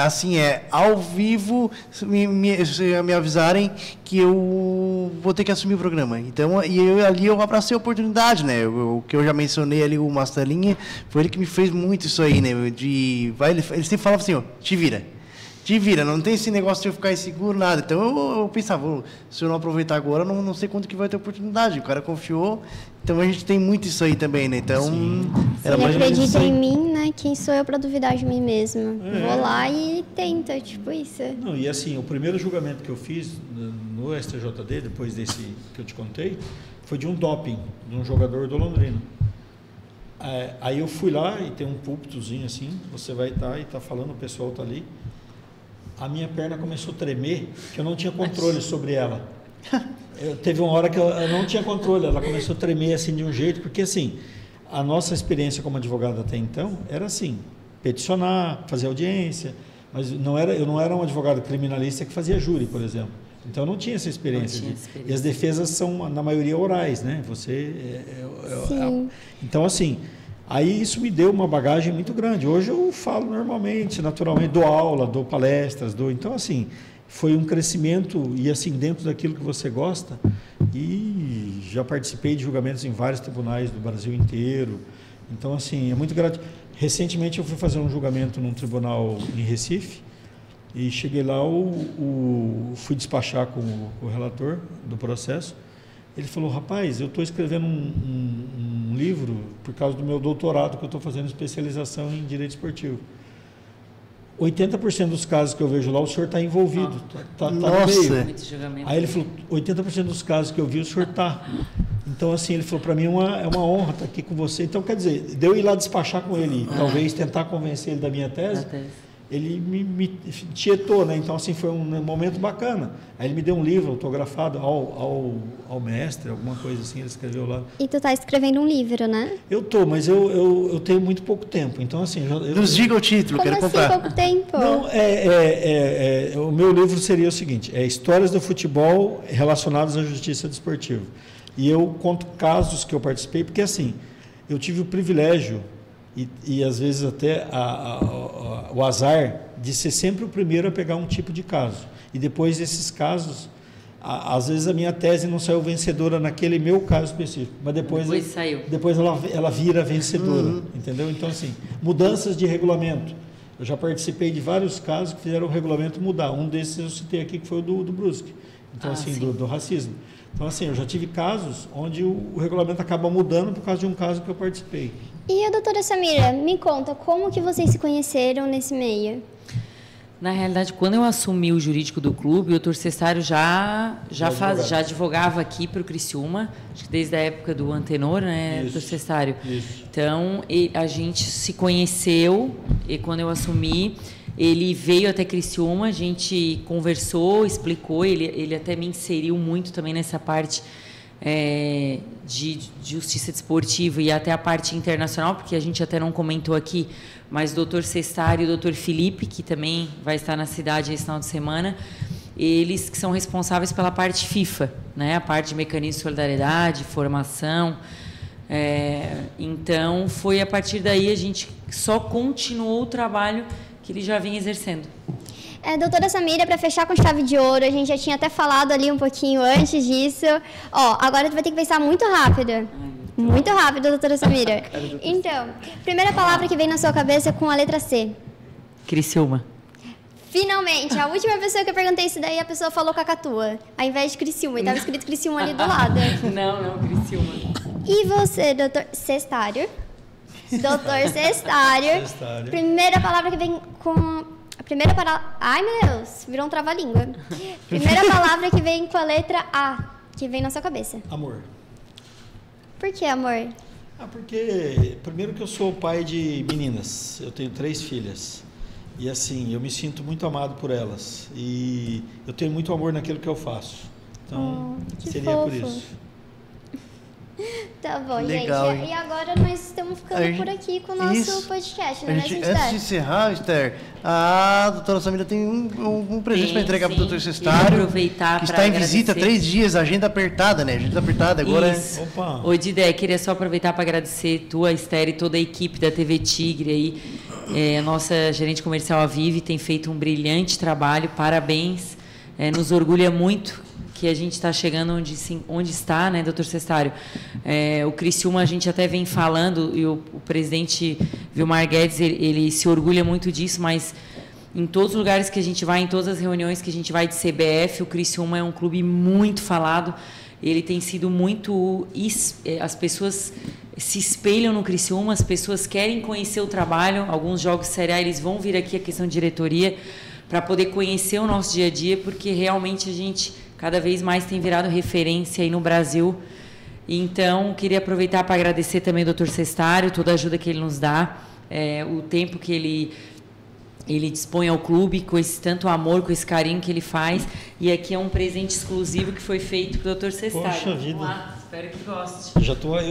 assim, ao vivo, me avisarem que eu vou ter que assumir o programa. Então, ali eu abracei a oportunidade, né? O que eu já mencionei ali, o Mastelinha, foi ele que me fez muito isso aí, né? Ele sempre falava assim, te vira, não tem esse negócio de eu ficar inseguro, nada. Então, eu pensava, se eu não aproveitar agora, não sei quanto que vai ter oportunidade. O cara confiou, então a gente tem muito isso aí também, né? Então, se ele acredita em mim, né? Quem sou eu para duvidar de mim mesma? Vou lá e tenta, tipo isso. Não, e assim, o primeiro julgamento que eu fiz no STJD, depois desse que eu te contei, foi de um doping, de um jogador do Londrina. Aí eu fui lá e tem um púlpitozinho assim, você vai estar e está falando, o pessoal está ali. A minha perna começou a tremer, que eu não tinha controle sobre ela. Teve uma hora que eu não tinha controle, ela começou a tremer assim de um jeito, porque assim, a nossa experiência como advogado até então era assim, peticionar, fazer audiência, mas eu não era um advogado criminalista que fazia júri, por exemplo. Então eu não tinha essa experiência. E as defesas são, na maioria, orais, né? Então, assim, aí isso me deu uma bagagem muito grande. Hoje eu falo normalmente, naturalmente, dou aula, dou palestras, então, assim, foi um crescimento e, assim, dentro daquilo que você gosta. E já participei de julgamentos em vários tribunais do Brasil inteiro. Então, assim, é muito gratificante. Recentemente eu fui fazer um julgamento num tribunal em Recife. E cheguei lá, fui despachar com o relator do processo. Ele falou, rapaz, eu estou escrevendo um livro por causa do meu doutorado, que eu estou fazendo especialização em direito esportivo. 80% dos casos que eu vejo lá, o senhor está envolvido, está no meio. Aí ele falou, 80% dos casos que eu vi, o senhor está. Então, assim, ele falou, para mim é uma honra estar aqui com você. Então, quer dizer, deu ir lá despachar com ele, talvez tentar convencer ele da minha tese. ele me tietou, né? Então, assim, foi um momento bacana. Aí ele me deu um livro autografado ao mestre, alguma coisa assim, ele escreveu lá. E tu tá escrevendo um livro, né? Eu tô, mas eu tenho muito pouco tempo. Então, assim... Nos diga o título, Como quero assim, comprar. pouco tempo? Não, o meu livro seria o seguinte, Histórias do Futebol relacionadas à Justiça Desportiva. E eu conto casos que eu participei, porque, assim, eu tive o privilégio... E às vezes até o azar de ser sempre o primeiro a pegar um tipo de caso. E depois desses casos, às vezes a minha tese não saiu vencedora naquele meu caso específico, mas depois ela vira vencedora, entendeu? Então, assim, mudanças de regulamento. Eu já participei de vários casos que fizeram o regulamento mudar. Um desses eu citei aqui, que foi o do Brusque. Então, assim, do racismo. Então, assim, eu já tive casos onde o regulamento acaba mudando por causa de um caso que eu participei. E a doutora Samira, me conta, como que vocês se conheceram nesse meio? Na realidade, quando eu assumi o jurídico do clube, o Dr. Cestário já advogava aqui para o Criciúma, acho que desde a época do Antenor, né, Dr. Cestário? Isso. Então, a gente se conheceu e quando eu assumi, ele veio até Criciúma, a gente conversou, explicou, ele até me inseriu muito também nessa parte de justiça desportiva e até a parte internacional, porque a gente até não comentou aqui, mas o Dr. Cestário e o Dr. Felipe, que também vai estar na cidade esse final de semana, eles que são responsáveis pela parte FIFA, né? A parte de mecanismo de solidariedade, formação. Então, foi a partir daí a gente só continuou o trabalho que ele já vinha exercendo. Doutora Samira, para fechar com chave de ouro, a gente já tinha até falado ali um pouquinho antes disso. Agora tu vai ter que pensar muito rápido. Muito rápido, doutora Samira. Então, primeira palavra que vem na sua cabeça com a letra C. Criciúma. Finalmente, a última pessoa que eu perguntei isso daí, a pessoa falou Cacatua, ao invés de Criciúma, e estava escrito Criciúma ali do lado. Não, Criciúma. E você, doutor Cestário? Doutor Cestário. Primeira palavra que vem com... Primeira palavra... Ai, meu Deus, virou um trava-língua. Primeira palavra que vem com a letra A, que vem na sua cabeça. Amor. Por que amor? Porque, primeiro que eu sou pai de meninas, eu tenho 3 filhas. E assim, eu me sinto muito amado por elas. E eu tenho muito amor naquilo que eu faço. Então, seria fofo. por isso. Tá bom, legal, gente. E agora nós estamos ficando por aqui com o nosso podcast, né, antes de encerrar, Esther, a doutora Samira tem um presente para entregar para o doutor Cestário, que está em visita 3 dias, agenda apertada, né? Agenda apertada agora. Isso. Ô, Didé, queria só aproveitar para agradecer tu, a Esther e toda a equipe da TV Tigre aí. A nossa gerente comercial, a Vivi, tem feito um brilhante trabalho, parabéns. Nos orgulha muito que a gente está chegando onde está, né, doutor Cestário? O Criciúma, a gente até vem falando, e o presidente Vilmar Guedes, ele se orgulha muito disso, mas em todos os lugares que a gente vai, em todas as reuniões que a gente vai de CBF, o Criciúma é um clube muito falado, ele tem sido muito... As pessoas se espelham no Criciúma, as pessoas querem conhecer o trabalho, alguns jogos de Série A, eles vão vir aqui, a questão de diretoria, para poder conhecer o nosso dia a dia, porque realmente a gente... cada vez mais tem virado referência aí no Brasil. Então, queria aproveitar para agradecer também ao Dr. Cestário, toda a ajuda que ele nos dá, o tempo que ele dispõe ao clube, com esse tanto amor, com esse carinho que ele faz. E aqui é um presente exclusivo que foi feito para o Dr. Cestário. Poxa vida. Vamos lá, espero que goste.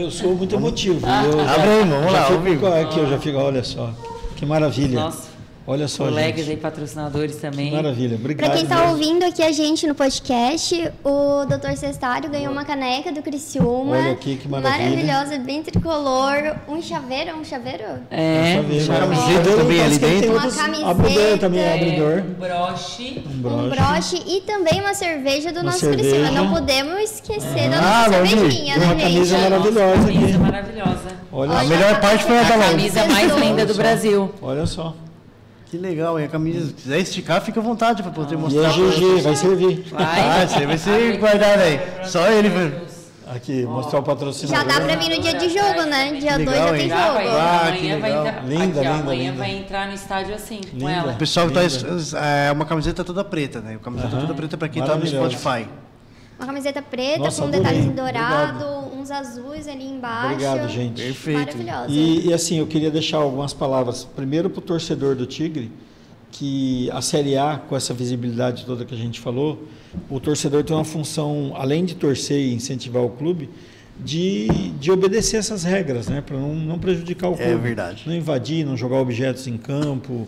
Eu sou muito emotivo. Abre aí, vamos lá. Aqui eu já fico, olha só, que maravilha. Nossa. Olha só, colegas gente. aí, patrocinadores também. Que maravilha, obrigado. Para quem está ouvindo aqui a gente no podcast, o Dr. Cestário ganhou uma caneca do Criciúma. Olha aqui, que maravilha. Maravilhosa, bem tricolor. Um chaveiro? Um chaveiro. Uma camiseta também ali dentro. Uma camiseta. Abridor também, abridor. Um broche e também uma cerveja do nosso Criciúma. Não podemos esquecer da nossa cervejinha, né, uma gente? Camisa maravilhosa aqui. Camisa maravilhosa. Olha, a melhor parte foi a da Longe. A camisa mais linda do Brasil. Olha só. Que legal, e a camisa, se quiser esticar, fica à vontade para poder mostrar. E a GG, vai servir. Você vai ser guardado aí. Só ele, velho. Aqui, mostrar o patrocinador. Já dá para vir no dia de jogo, né? Dia 2 já tem jogo. Amanhã vai entrar, linda. Amanhã vai entrar no estádio assim, com ela. O pessoal tá uma camiseta toda preta, né? Uma camiseta toda preta para quem tá no Spotify. Uma camiseta preta. Nossa, com detalhes em dourado, uns azuis ali embaixo. Obrigado, gente. Perfeito. Maravilhosa. E assim, eu queria deixar algumas palavras. Primeiro para o torcedor do Tigre, que a Série A, com essa visibilidade toda que a gente falou, o torcedor tem uma função, além de torcer e incentivar o clube, de obedecer essas regras, né? Para não prejudicar o clube. É verdade. Não invadir, não jogar objetos em campo,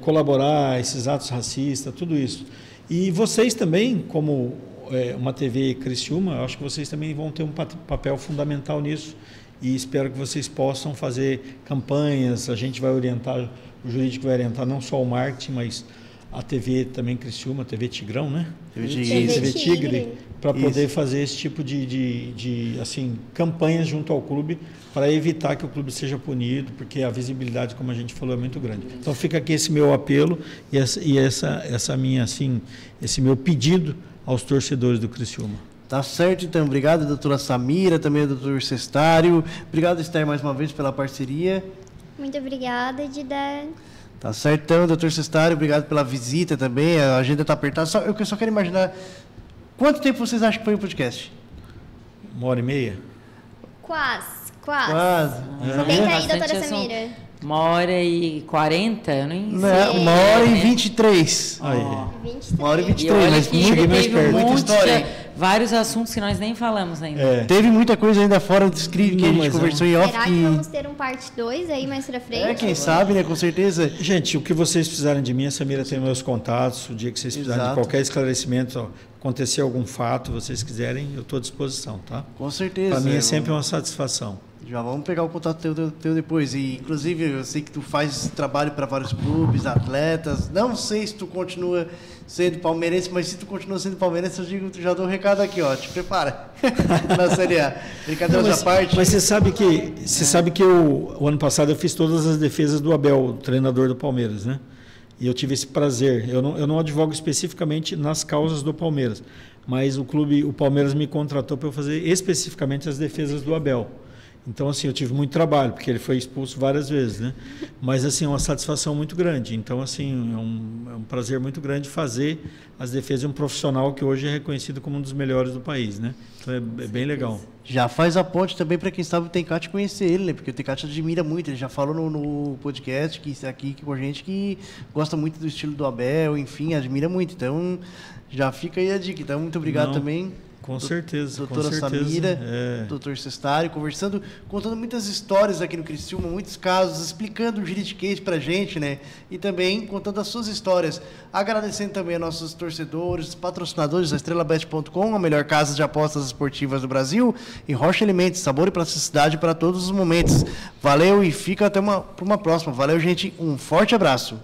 colaborar, esses atos racistas, tudo isso. E vocês também, como uma TV Criciúma, eu acho que vocês também vão ter um papel fundamental nisso e espero que vocês possam fazer campanhas, a gente vai orientar, o jurídico vai orientar não só o marketing, mas a TV também Criciúma, a TV Tigrão, né? TV Tigre, para poder fazer esse tipo de assim, campanhas junto ao clube para evitar que o clube seja punido, porque a visibilidade, como a gente falou, é muito grande. Então fica aqui esse meu apelo e essa minha, assim, esse meu pedido aos torcedores do Criciúma. Tá certo, então. Obrigado, doutora Samira, também doutor Cestário. Obrigado, Esther, mais uma vez pela parceria. Muito obrigada, Edidé. Tá certo, então, doutor Cestário, obrigado pela visita também. A agenda está apertada. Eu só quero imaginar, quanto tempo vocês acham que foi o podcast? 1h30? Quase. Sabia? Aí, doutora Samira. 1h40, eu nem sei. 1h23. Aí. 1h23, mas muita história. Vários assuntos que nós nem falamos ainda. Teve muita coisa ainda fora do script que a gente conversou em off. Será que vamos ter um parte 2 aí mais pra frente? Quem sabe, né? Com certeza. Gente, o que vocês precisarem de mim, a Samira tem meus contatos. O dia que vocês precisarem de qualquer esclarecimento, acontecer algum fato, vocês quiserem, eu estou à disposição, tá? Com certeza. Para mim é sempre uma satisfação. Já vamos pegar o contato teu depois. E, inclusive, eu sei que tu faz esse trabalho para vários clubes, atletas. Não sei se tu continua sendo palmeirense, mas se tu continua sendo palmeirense, eu digo, já dou um recado aqui, ó. Te prepara na Série A. Brincadeiras à parte. Mas você sabe que o ano passado eu fiz todas as defesas do Abel, o treinador do Palmeiras, né? E eu tive esse prazer. Eu não advogo especificamente nas causas do Palmeiras, mas o Palmeiras me contratou para eu fazer especificamente as defesas do Abel. Então, assim, eu tive muito trabalho, porque ele foi expulso várias vezes, né? Mas, assim, é uma satisfação muito grande. Então, assim, é um prazer muito grande fazer as defesas de um profissional que hoje é reconhecido como um dos melhores do país, né? Então, é bem legal. Já faz a ponte também para quem sabe o Tencate conhecer ele, né? Porque o Tencate admira muito. Ele já falou no podcast aqui com a gente que gosta muito do estilo do Abel, enfim, admira muito. Então, já fica aí a dica. Então, muito obrigado também. Com certeza, doutora Samira, doutor Cestário, contando muitas histórias aqui no Criciúma, muitos casos, explicando o juridiquês pra gente, né? E também contando as suas histórias. Agradecendo também a nossos torcedores, patrocinadores da estrelabet.com, a melhor casa de apostas esportivas do Brasil, e Rocha Alimentos, sabor e praticidade para todos os momentos. Valeu e fica até uma próxima. Valeu, gente. Um forte abraço.